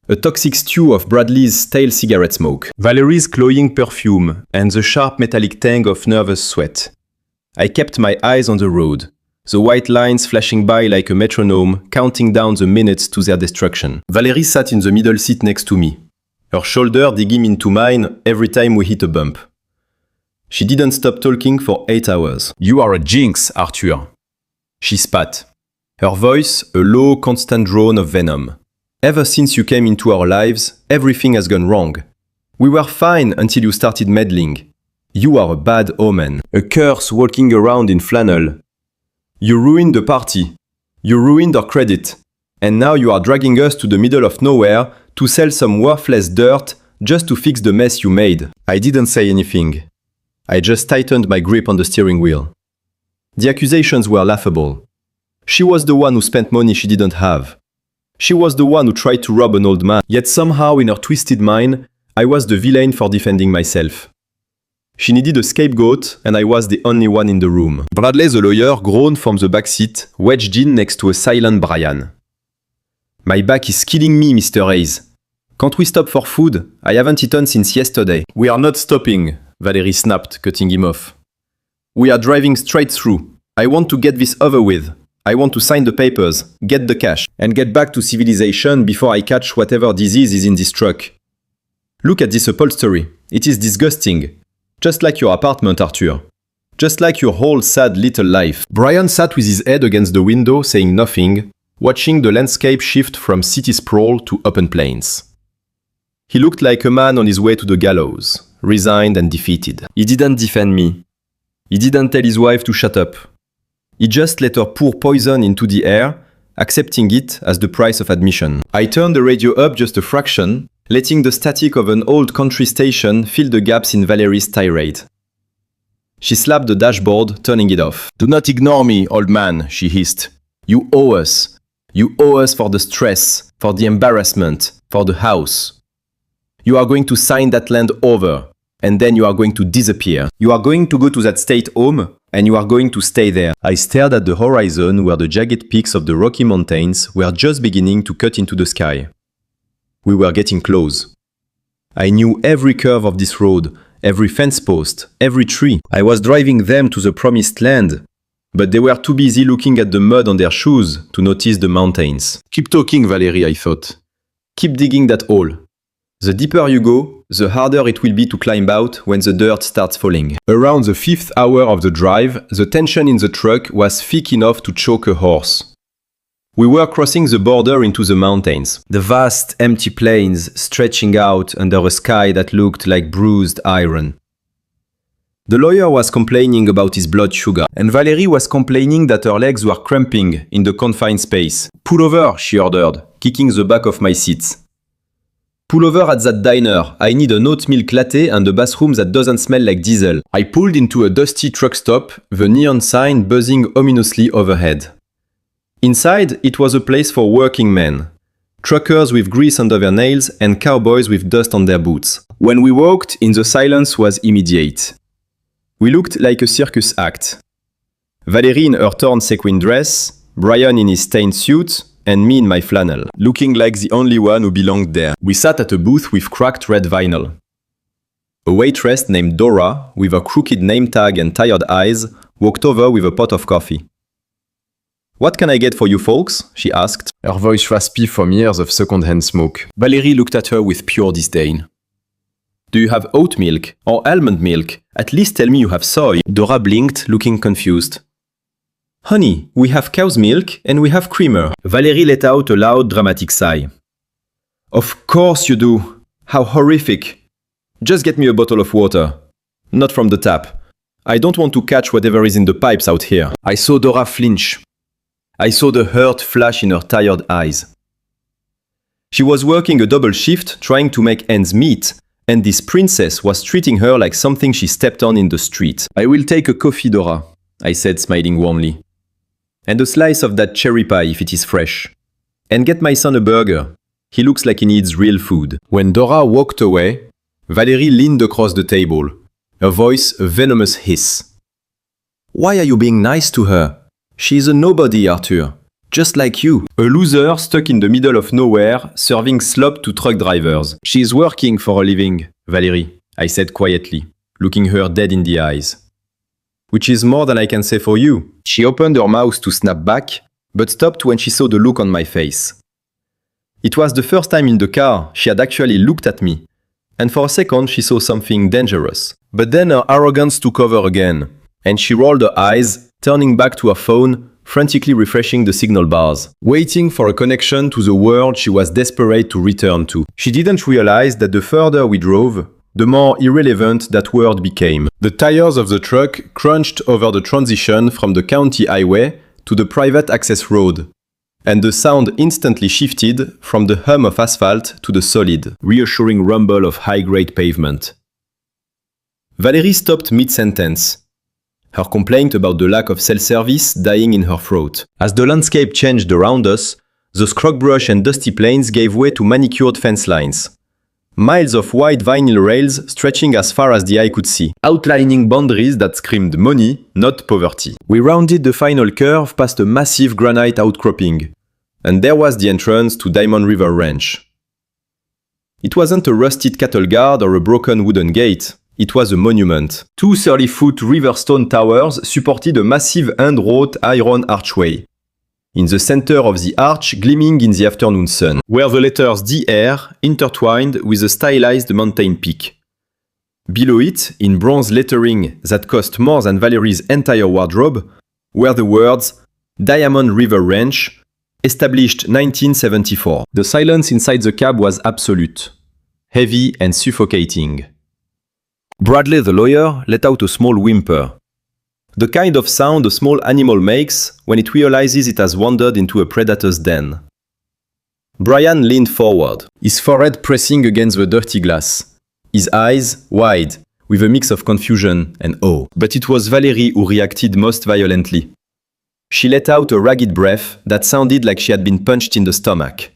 a toxic stew of Bradley's stale cigarette smoke, Valerie's cloying perfume, and the sharp metallic tang of nervous sweat. I kept my eyes on the road, the white lines flashing by like a metronome, counting down the minutes to their destruction. Valerie sat in the middle seat next to me, her shoulder digging into mine every time we hit a bump. She didn't stop talking for 8 hours. You are a jinx, Arthur. She spat, her voice a low, constant drone of venom. Ever since you came into our lives, everything has gone wrong. We were fine until you started meddling. You are a bad omen, a curse walking around in flannel. You ruined the party. You ruined our credit. And now you are dragging us to the middle of nowhere to sell some worthless dirt just to fix the mess you made. I didn't say anything. I just tightened my grip on the steering wheel. The accusations were laughable. She was the one who spent money she didn't have. She was the one who tried to rob an old man. Yet somehow in her twisted mind, I was the villain for defending myself. She needed a scapegoat, and I was the only one in the room. Bradley the lawyer groaned from the back seat, wedged in next to a silent Brian. My back is killing me, Mr. Hayes. Can't we stop for food? I haven't eaten since yesterday. We are not stopping, Valerie snapped, cutting him off. We are driving straight through. I want to get this over with. I want to sign the papers, get the cash, and get back to civilization before I catch whatever disease is in this truck. Look at this upholstery. It is disgusting. Just like your apartment, Arthur. Just like your whole sad little life. Brian sat with his head against the window, saying nothing, watching the landscape shift from city sprawl to open plains. He looked like a man on his way to the gallows, resigned and defeated. He didn't defend me. He didn't tell his wife to shut up. He just let her pour poison into the air, accepting it as the price of admission. I turned the radio up just a fraction, letting the static of an old country station fill the gaps in Valerie's tirade. She slapped the dashboard, turning it off. Do not ignore me, old man, she hissed. You owe us. You owe us for the stress, for the embarrassment, for the house. You are going to sign that land over, and then you are going to disappear. You are going to go to that state home, and you are going to stay there. I stared at the horizon where the jagged peaks of the Rocky Mountains were just beginning to cut into the sky. We were getting close. I knew every curve of this road, every fence post, every tree. I was driving them to the promised land, but they were too busy looking at the mud on their shoes to notice the mountains. Keep talking, Valerie, I thought. Keep digging that hole. The deeper you go, the harder it will be to climb out when the dirt starts falling. Around the 5th hour of the drive, the tension in the truck was thick enough to choke a horse. We were crossing the border into the mountains, the vast, empty plains stretching out under a sky that looked like bruised iron. The lawyer was complaining about his blood sugar, and Valerie was complaining that her legs were cramping in the confined space. Pull over, she ordered, kicking the back of my seat. Pull over at that diner. I need an oat milk latte and a bathroom that doesn't smell like diesel. I pulled into a dusty truck stop, the neon sign buzzing ominously overhead. Inside, it was a place for working men. Truckers with grease under their nails and cowboys with dust on their boots. When we walked in, the silence was immediate. We looked like a circus act. Valerie in her torn sequin dress, Brian in his stained suit, and me in my flannel, looking like the only one who belonged there. We sat at a booth with cracked red vinyl. A waitress named Dora, with a crooked name tag and tired eyes, walked over with a pot of coffee. What can I get for you folks? She asked. Her voice raspy from years of second-hand smoke. Valerie looked at her with pure disdain. Do you have oat milk or almond milk? At least tell me you have soy. Dora blinked, looking confused. Honey, we have cow's milk and we have creamer. Valerie let out a loud, dramatic sigh. Of course you do. How horrific. Just get me a bottle of water. Not from the tap. I don't want to catch whatever is in the pipes out here. I saw Dora flinch. I saw the hurt flash in her tired eyes. She was working a double shift, trying to make ends meet, and this princess was treating her like something she stepped on in the street. I will take a coffee, Dora, I said, smiling warmly. And a slice of that cherry pie if it is fresh. And get my son a burger. He looks like he needs real food. When Dora walked away, Valerie leaned across the table, her voice a venomous hiss. Why are you being nice to her? She is a nobody, Arthur. Just like you. A loser stuck in the middle of nowhere, serving slop to truck drivers. She is working for a living, Valerie, I said quietly, looking her dead in the eyes. Which is more than I can say for you. She opened her mouth to snap back, but stopped when she saw the look on my face. It was the first time in the car she had actually looked at me, and for a second she saw something dangerous. But then her arrogance took over again, and she rolled her eyes, turning back to her phone, frantically refreshing the signal bars, waiting for a connection to the world she was desperate to return to. She didn't realize that the further we drove, the more irrelevant that world became. The tires of the truck crunched over the transition from the county highway to the private access road, and the sound instantly shifted from the hum of asphalt to the solid, reassuring rumble of high-grade pavement. Valerie stopped mid-sentence, her complaint about the lack of cell service dying in her throat. As the landscape changed around us, the scrog and dusty plains gave way to manicured fence lines. Miles of white vinyl rails stretching as far as the eye could see, outlining boundaries that screamed money, not poverty. We rounded the final curve past a massive granite outcropping, and there was the entrance to Diamond River Ranch. It wasn't a rusted cattle guard or a broken wooden gate. It was a monument. 2 30-foot river stone towers supported a massive hand-wrought iron archway. In the center of the arch, gleaming in the afternoon sun, were the letters DR intertwined with a stylized mountain peak. Below it, in bronze lettering that cost more than Valerie's entire wardrobe, were the words Diamond River Ranch, established 1974. The silence inside the cab was absolute, heavy and suffocating. Bradley the lawyer let out a small whimper. The kind of sound a small animal makes when it realizes it has wandered into a predator's den. Brian leaned forward, his forehead pressing against the dirty glass, his eyes wide, with a mix of confusion and awe. But it was Valerie who reacted most violently. She let out a ragged breath that sounded like she had been punched in the stomach.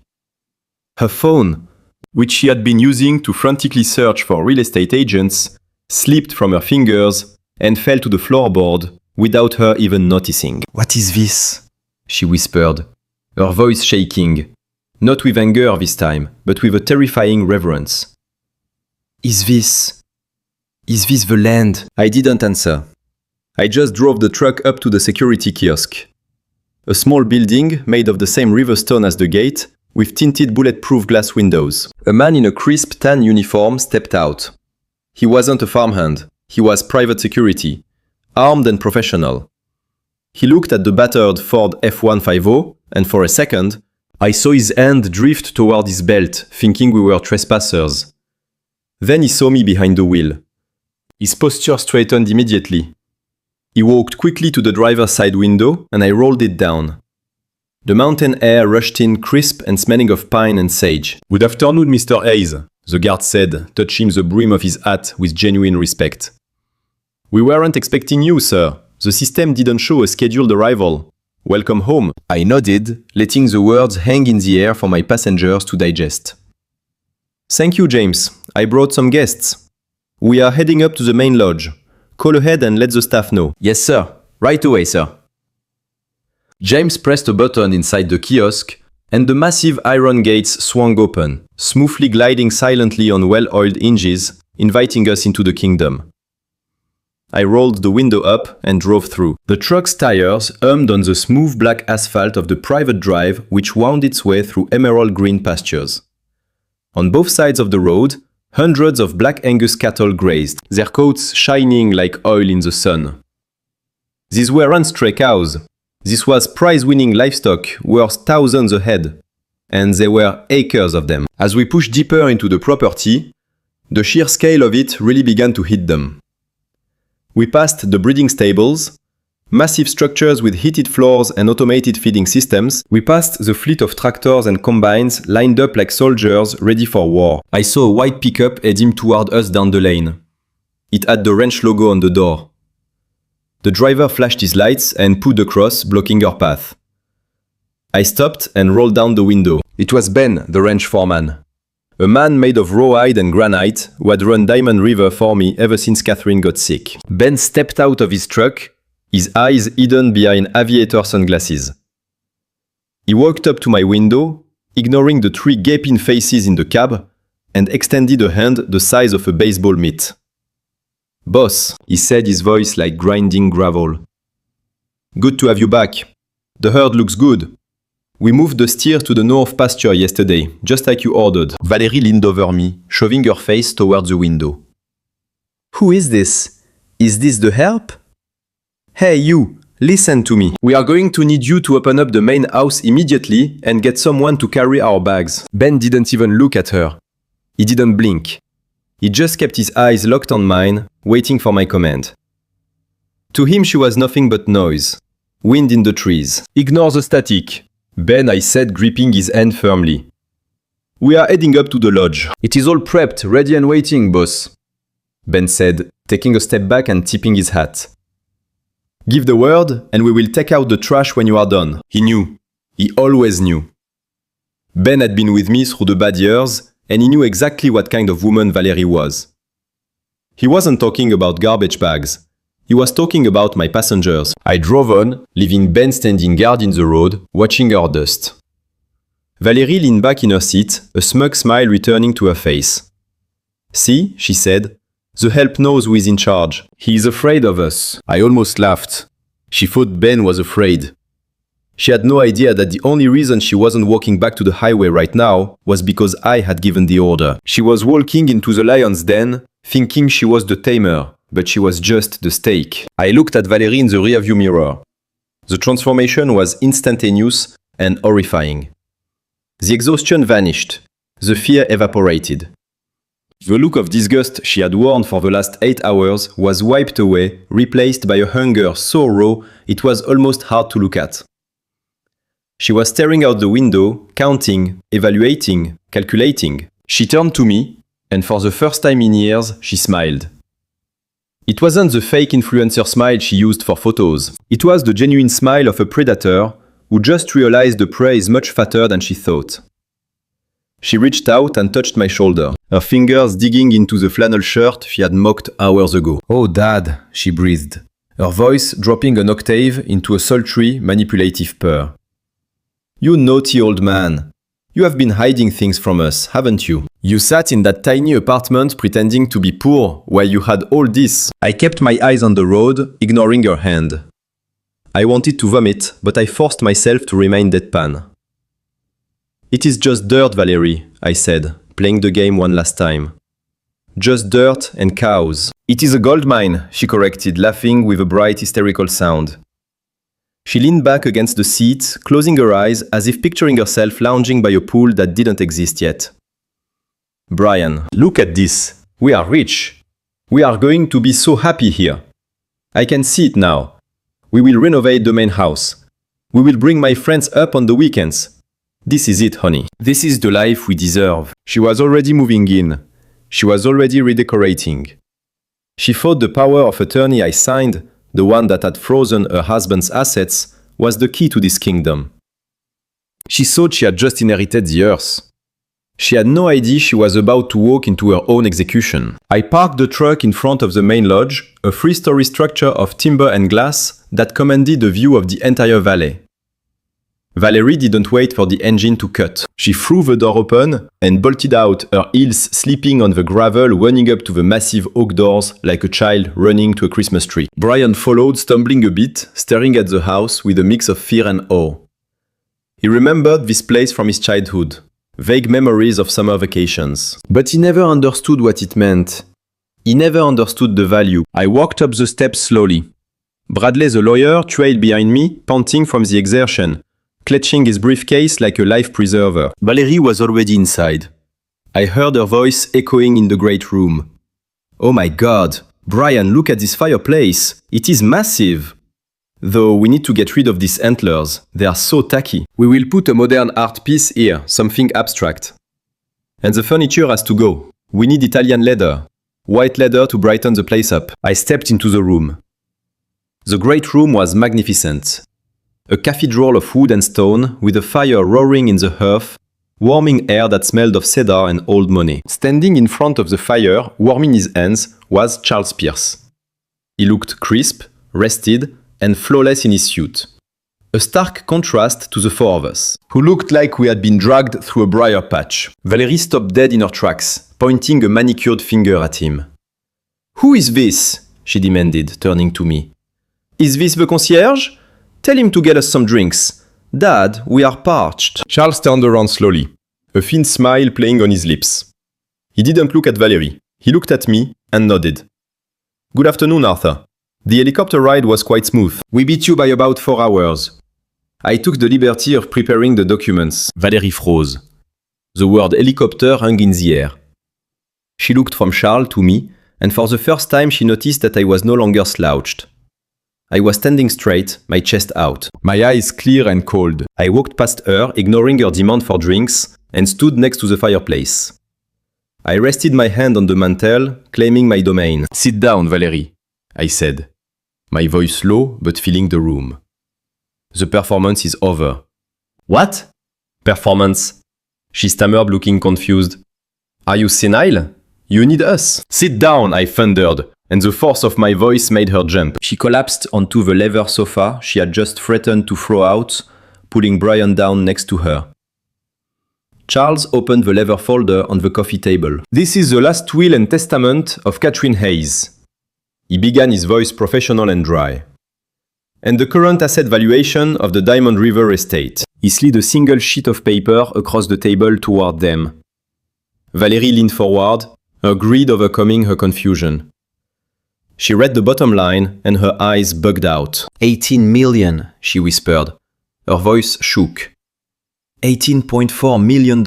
Her phone, which she had been using to frantically search for real estate agents, slipped from her fingers and fell to the floorboard without her even noticing. What is this? She whispered, her voice shaking, not with anger this time, but with a terrifying reverence. Is this the land? I didn't answer. I just drove the truck up to the security kiosk. A small building made of the same river stone as the gate, with tinted bulletproof glass windows. A man in a crisp tan uniform stepped out. He wasn't a farmhand. He was private security, armed and professional. He looked at the battered Ford F-150, and for a second, I saw his hand drift toward his belt, thinking we were trespassers. Then he saw me behind the wheel. His posture straightened immediately. He walked quickly to the driver's side window, and I rolled it down. The mountain air rushed in crisp and smelling of pine and sage. Good afternoon, Mr. Hayes, the guard said, touching the brim of his hat with genuine respect. We weren't expecting you, sir. The system didn't show a scheduled arrival. Welcome home. I nodded, letting the words hang in the air for my passengers to digest. Thank you, James. I brought some guests. We are heading up to the main lodge. Call ahead and let the staff know. Yes, sir. Right away, sir. James pressed a button inside the kiosk, and the massive iron gates swung open, smoothly gliding silently on well-oiled hinges, inviting us into the kingdom. I rolled the window up and drove through. The truck's tires hummed on the smooth black asphalt of the private drive which wound its way through emerald green pastures. On both sides of the road, hundreds of Black Angus cattle grazed, their coats shining like oil in the sun. These weren't stray cows. This was prize-winning livestock worth thousands a head, and there were acres of them. As we pushed deeper into the property, the sheer scale of it really began to hit them. We passed the breeding stables, massive structures with heated floors and automated feeding systems. We passed the fleet of tractors and combines lined up like soldiers ready for war. I saw a white pickup heading toward us down the lane. It had the ranch logo on the door. The driver flashed his lights and pulled across, blocking our path. I stopped and rolled down the window. It was Ben, the ranch foreman. A man made of rawhide and granite who had run Diamond River for me ever since Catherine got sick. Ben stepped out of his truck, his eyes hidden behind aviator sunglasses. He walked up to my window, ignoring the three gaping faces in the cab, and extended a hand the size of a baseball mitt. "Boss," he said, his voice like grinding gravel. "Good to have you back. The herd looks good. We moved the steer to the north pasture yesterday, just like you ordered." Valérie leaned over me, shoving her face towards the window. "Who is this? Is this the help? Hey you, listen to me. We are going to need you to open up the main house immediately and get someone to carry our bags." Ben didn't even look at her. He didn't blink. He just kept his eyes locked on mine, waiting for my command. To him she was nothing but noise. Wind in the trees. "Ignore the static," Ben, I said, gripping his hand firmly. "We are heading up to the lodge." "It is all prepped, ready and waiting, boss," Ben said, taking a step back and tipping his hat. "Give the word, and we will take out the trash when you are done." He knew. He always knew. Ben had been with me through the bad years, and he knew exactly what kind of woman Valérie was. He wasn't talking about garbage bags. He was talking about my passengers. I drove on, leaving Ben standing guard in the road, watching our dust. Valérie leaned back in her seat, a smug smile returning to her face. "See," she said, "the help knows who is in charge. He is afraid of us." I almost laughed. She thought Ben was afraid. She had no idea that the only reason she wasn't walking back to the highway right now was because I had given the order. She was walking into the lion's den, thinking she was the tamer, but she was just the steak. I looked at Valérie in the rearview mirror. The transformation was instantaneous and horrifying. The exhaustion vanished. The fear evaporated. The look of disgust she had worn for the last 8 hours was wiped away, replaced by a hunger so raw it was almost hard to look at. She was staring out the window, counting, evaluating, calculating. She turned to me, and for the first time in years, she smiled. It wasn't the fake influencer smile she used for photos. It was the genuine smile of a predator who just realized the prey is much fatter than she thought. She reached out and touched my shoulder, her fingers digging into the flannel shirt she had mocked hours ago. "Oh, Dad," she breathed, her voice dropping an octave into a sultry, manipulative purr. "You naughty old man. You have been hiding things from us, haven't you? You sat in that tiny apartment pretending to be poor while you had all this." I kept my eyes on the road, ignoring her hand. I wanted to vomit, but I forced myself to remain deadpan. "It is just dirt, Valérie," I said, playing the game one last time. "Just dirt and cows." "It is a gold mine," she corrected, laughing with a bright, hysterical sound. She leaned back against the seat, closing her eyes as if picturing herself lounging by a pool that didn't exist yet. "Brian, look at this. We are rich. We are going to be so happy here. I can see it now. We will renovate the main house. We will bring my friends up on the weekends. This is it, honey. This is the life we deserve." She was already moving in. She was already redecorating. She thought the power of attorney I signed, the one that had frozen her husband's assets, was the key to this kingdom. She thought she had just inherited the earth. She had no idea she was about to walk into her own execution. I parked the truck in front of the main lodge, a 3-story structure of timber and glass that commanded a view of the entire valley. Valerie didn't wait for the engine to cut. She threw the door open and bolted out, her heels slipping on the gravel, running up to the massive oak doors like a child running to a Christmas tree. Brian followed, stumbling a bit, staring at the house with a mix of fear and awe. He remembered this place from his childhood, vague memories of summer vacations. But he never understood what it meant. He never understood the value. I walked up the steps slowly. Bradley, the lawyer, trailed behind me, panting from the exertion, clutching his briefcase like a life preserver. Valerie was already inside. I heard her voice echoing in the great room. Oh my God, Brian, look at this fireplace. It is massive. Though we need to get rid of these antlers. They are so tacky. We will put a modern art piece here, something abstract. And the furniture has to go. We need Italian leather. White leather to brighten the place up. I stepped into the room. The great room was magnificent. A cathedral of wood and stone, with a fire roaring in the hearth, warming air that smelled of cedar and old money. Standing in front of the fire, warming his hands, was Charles Pierce. He looked crisp, rested, and flawless in his suit. A stark contrast to the four of us, who looked like we had been dragged through a briar patch. Valerie stopped dead in her tracks, pointing a manicured finger at him. "Who is this?" she demanded, turning to me. "Is this the concierge? Tell him to get us some drinks. Dad, we are parched." Charles turned around slowly, a thin smile playing on his lips. He didn't look at Valerie. He looked at me and nodded. "Good afternoon, Arthur. The helicopter ride was quite smooth. We beat you by about 4 hours. I took the liberty of preparing the documents." Valerie froze. The word helicopter hung in the air. She looked from Charles to me, and for the first time she noticed that I was no longer slouched. I was standing straight, my chest out. My eyes clear and cold. I walked past her, ignoring her demand for drinks, and stood next to the fireplace. I rested my hand on the mantel, claiming my domain. "Sit down, Valerie," I said, my voice low but filling the room. "The performance is over." "What? Performance?" She stammered, looking confused. "Are you senile? You need us." "Sit down," I thundered, and the force of my voice made her jump. She collapsed onto the leather sofa she had just threatened to throw out, pulling Brian down next to her. Charles opened the leather folder on the coffee table. "This is the last will and testament of Catherine Hayes." He began, his voice professional and dry. "And the current asset valuation of the Diamond River estate." He slid a single sheet of paper across the table toward them. Valerie leaned forward, her greed overcoming her confusion. She read the bottom line and her eyes bugged out. 18 million, she whispered. Her voice shook. $18.4 million.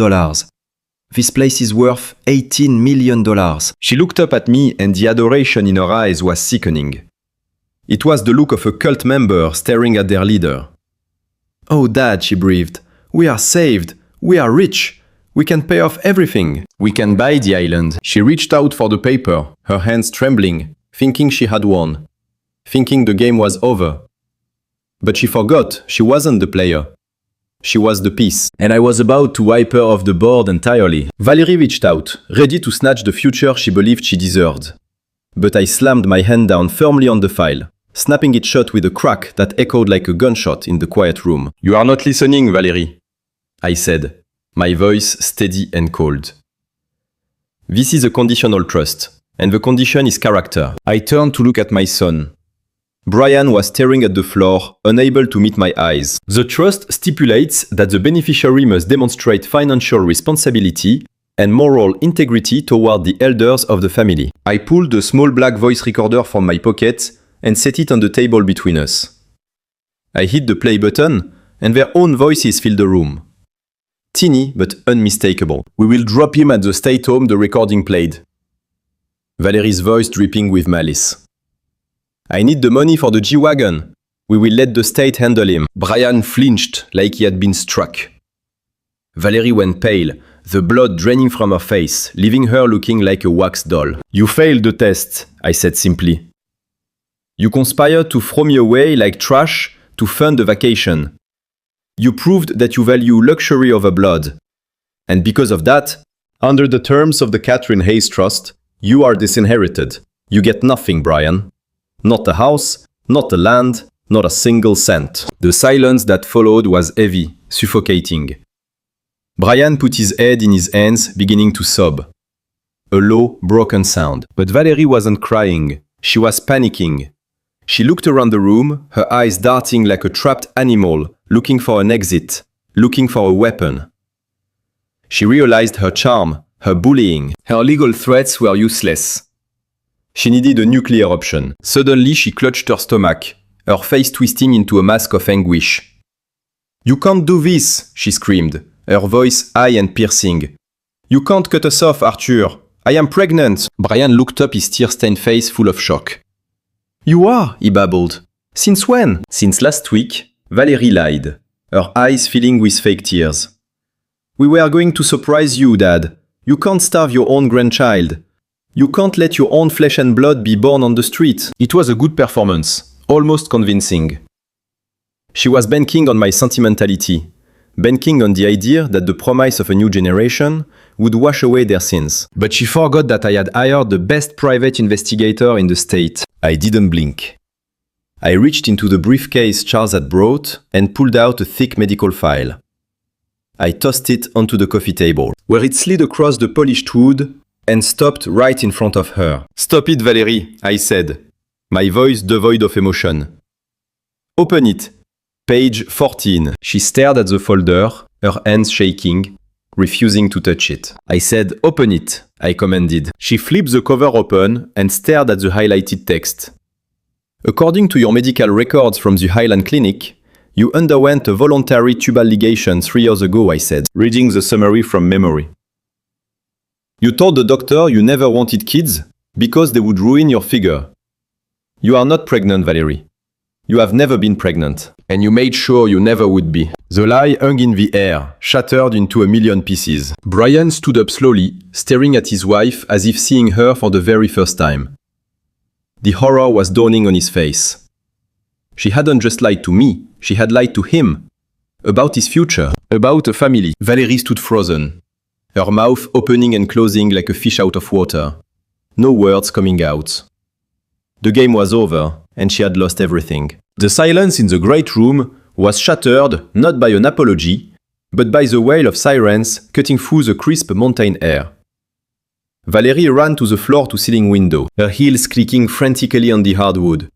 This place is worth $18 million. She looked up at me and the adoration in her eyes was sickening. It was the look of a cult member staring at their leader. "Oh, Dad," she breathed. "We are saved. We are rich. We can pay off everything. We can buy the island." She reached out for the paper, her hands trembling, thinking she had won, thinking the game was over. But she forgot she wasn't the player. She was the piece, and I was about to wipe her off the board entirely. Valerie reached out, ready to snatch the future she believed she deserved. But I slammed my hand down firmly on the file, snapping it shut with a crack that echoed like a gunshot in the quiet room. "You are not listening, Valerie," I said, my voice steady and cold. "This is a conditional trust, and the condition is character." I turned to look at my son. Brian was staring at the floor, unable to meet my eyes. "The trust stipulates that the beneficiary must demonstrate financial responsibility and moral integrity toward the elders of the family." I pulled a small black voice recorder from my pocket and set it on the table between us. I hit the play button, and their own voices filled the room. Teeny, but unmistakable. "We will drop him at the state home the recording played." Valerie's voice dripping with malice. "I need the money for the G-Wagon. We will let the state handle him." Brian flinched like he had been struck. Valerie went pale, the blood draining from her face, leaving her looking like a wax doll. "You failed the test," I said simply. "You conspired to throw me away like trash to fund a vacation. You proved that you value luxury over blood. And because of that, under the terms of the Catherine Hayes Trust, you are disinherited. You get nothing, Brian. Not a house, not a land, Not a single cent. The silence that followed was heavy, suffocating. Brian put his head in his hands, beginning to sob. A low, broken sound. But Valerie wasn't crying. She was panicking. She looked around the room, her eyes darting like a trapped animal, looking for an exit, looking for a weapon. She realized her charm, her bullying, her legal threats were useless. She needed a nuclear option. Suddenly she clutched her stomach, her face twisting into a mask of anguish. "You can't do this," she screamed, her voice high and piercing. "You can't cut us off, Arthur. I am pregnant." Brian looked up, his tear-stained face full of shock. "You are," he babbled. "Since when?" "Since last week," Valerie lied, her eyes filling with fake tears. "We were going to surprise you, Dad. You can't starve your own grandchild. You can't let your own flesh and blood be born on the street." It was a good performance, almost convincing. She was banking on my sentimentality, banking on the idea that the promise of a new generation would wash away their sins. But she forgot that I had hired the best private investigator in the state. I didn't blink. I reached into the briefcase Charles had brought and pulled out a thick medical file. I tossed it onto the coffee table, where it slid across the polished wood and stopped right in front of her. "Stop it, Valerie," I said, my voice devoid of emotion. "Open it. Page 14. She stared at the folder, her hands shaking, refusing to touch it. I said, "Open it," I commanded. She flipped the cover open and stared at the highlighted text. "According to your medical records from the Highland Clinic, you underwent a voluntary tubal ligation 3 years ago," I said, reading the summary from memory. "You told the doctor you never wanted kids because they would ruin your figure. You are not pregnant, Valerie. You have never been pregnant, and you made sure you never would be." The lie hung in the air, shattered into a million pieces. Brian stood up slowly, staring at his wife as if seeing her for the very first time. The horror was dawning on his face. She hadn't just lied to me, she had lied to him. About his future, about a family. Valerie stood frozen, her mouth opening and closing like a fish out of water. No words coming out. The game was over, and she had lost everything. The silence in the great room was shattered not by an apology, but by the wail of sirens cutting through the crisp mountain air. Valerie ran to the floor-to-ceiling window, her heels clicking frantically on the hardwood.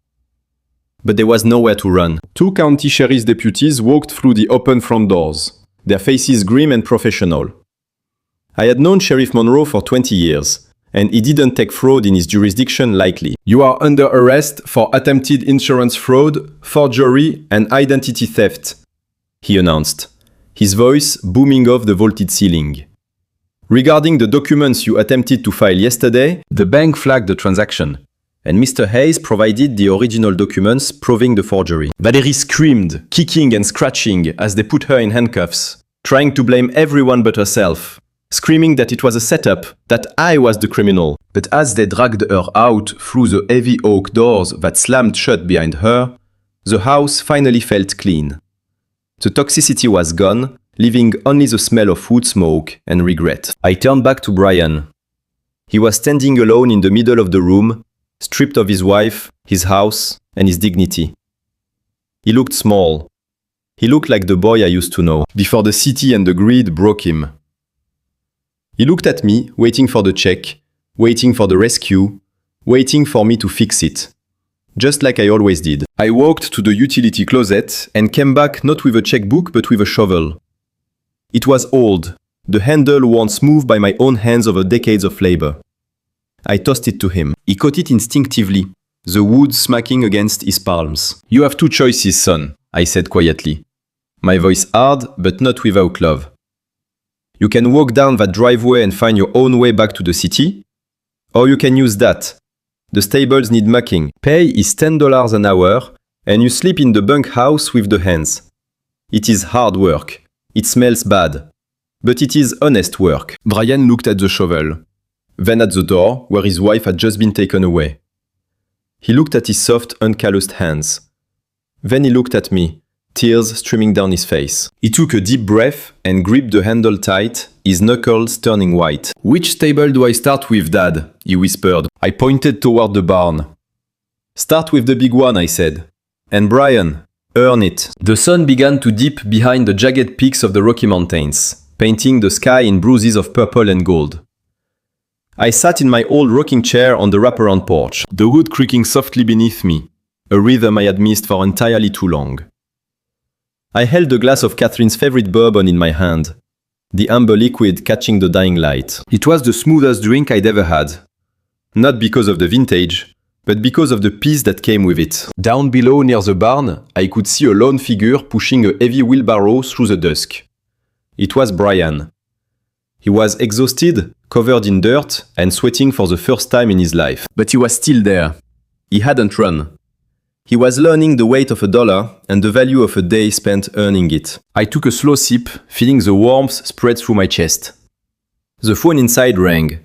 But there was nowhere to run. 2 county sheriff's deputies walked through the open front doors, their faces grim and professional. I had known Sheriff Monroe for 20 years, and he didn't take fraud in his jurisdiction lightly. "You are under arrest for attempted insurance fraud, forgery, and identity theft," he announced, his voice booming off the vaulted ceiling. "Regarding the documents you attempted to file yesterday, the bank flagged the transaction, and Mr. Hayes provided the original documents proving the forgery." Valerie screamed, kicking and scratching as they put her in handcuffs, trying to blame everyone but herself, screaming that it was a setup, that I was the criminal. But as they dragged her out through the heavy oak doors that slammed shut behind her, the house finally felt clean. The toxicity was gone, leaving only the smell of wood smoke and regret. I turned back to Brian. He was standing alone in the middle of the room, stripped of his wife, his house, and his dignity. He looked small. He looked like the boy I used to know, before the city and the greed broke him. He looked at me, waiting for the check, waiting for the rescue, waiting for me to fix it. Just like I always did. I walked to the utility closet and came back not with a checkbook but with a shovel. It was old, the handle worn smooth by my own hands over decades of labor. I tossed it to him. He caught it instinctively, the wood smacking against his palms. "You have 2 choices, son," I said quietly, my voice hard but not without love. "You can walk down that driveway and find your own way back to the city, or you can use that. The stables need mucking. Pay is $10 an hour, and you sleep in the bunkhouse with the hens. It is hard work. It smells bad. But it is honest work." Brian looked at the shovel, then at the door where his wife had just been taken away. He looked at his soft, uncalloused hands. Then he looked at me, tears streaming down his face. He took a deep breath and gripped the handle tight, his knuckles turning white. "Which stable do I start with, Dad?" he whispered. I pointed toward the barn. "Start with the big one," I said. And Brian, earn it. The sun began to dip behind the jagged peaks of the Rocky Mountains, painting the sky in bruises of purple and gold. I sat in my old rocking chair on the wraparound porch, the wood creaking softly beneath me, a rhythm I had missed for entirely too long. I held a glass of Catherine's favorite bourbon in my hand, the amber liquid catching the dying light. It was the smoothest drink I'd ever had. Not because of the vintage, but because of the peace that came with it. Down below near the barn, I could see a lone figure pushing a heavy wheelbarrow through the dusk. It was Brian. He was exhausted, covered in dirt, and sweating for the first time in his life. But he was still there. He hadn't run. He was learning the weight of $1 and the value of a day spent earning it. I took a slow sip, feeling the warmth spread through my chest. The phone inside rang.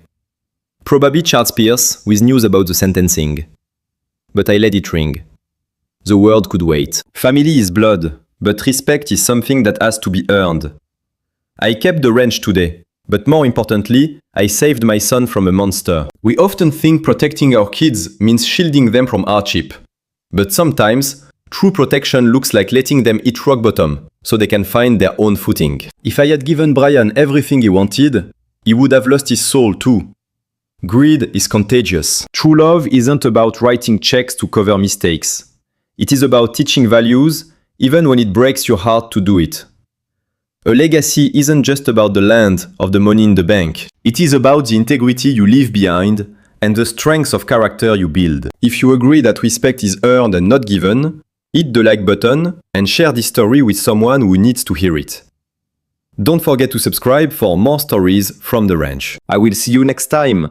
Probably Charles Pierce with news about the sentencing. But I let it ring. The world could wait. Family is blood, but respect is something that has to be earned. I kept the ranch today, but more importantly, I saved my son from a monster. We often think protecting our kids means shielding them from hardship. But sometimes, true protection looks like letting them hit rock bottom, so they can find their own footing. If I had given Brian everything he wanted, he would have lost his soul too. Greed is contagious. True love isn't about writing checks to cover mistakes. It is about teaching values, even when it breaks your heart to do it. A legacy isn't just about the land or the money in the bank. It is about the integrity you leave behind and the strength of character you build. If you agree that respect is earned and not given, hit the like button and share this story with someone who needs to hear it. Don't forget to subscribe for more stories from the ranch. I will see you next time.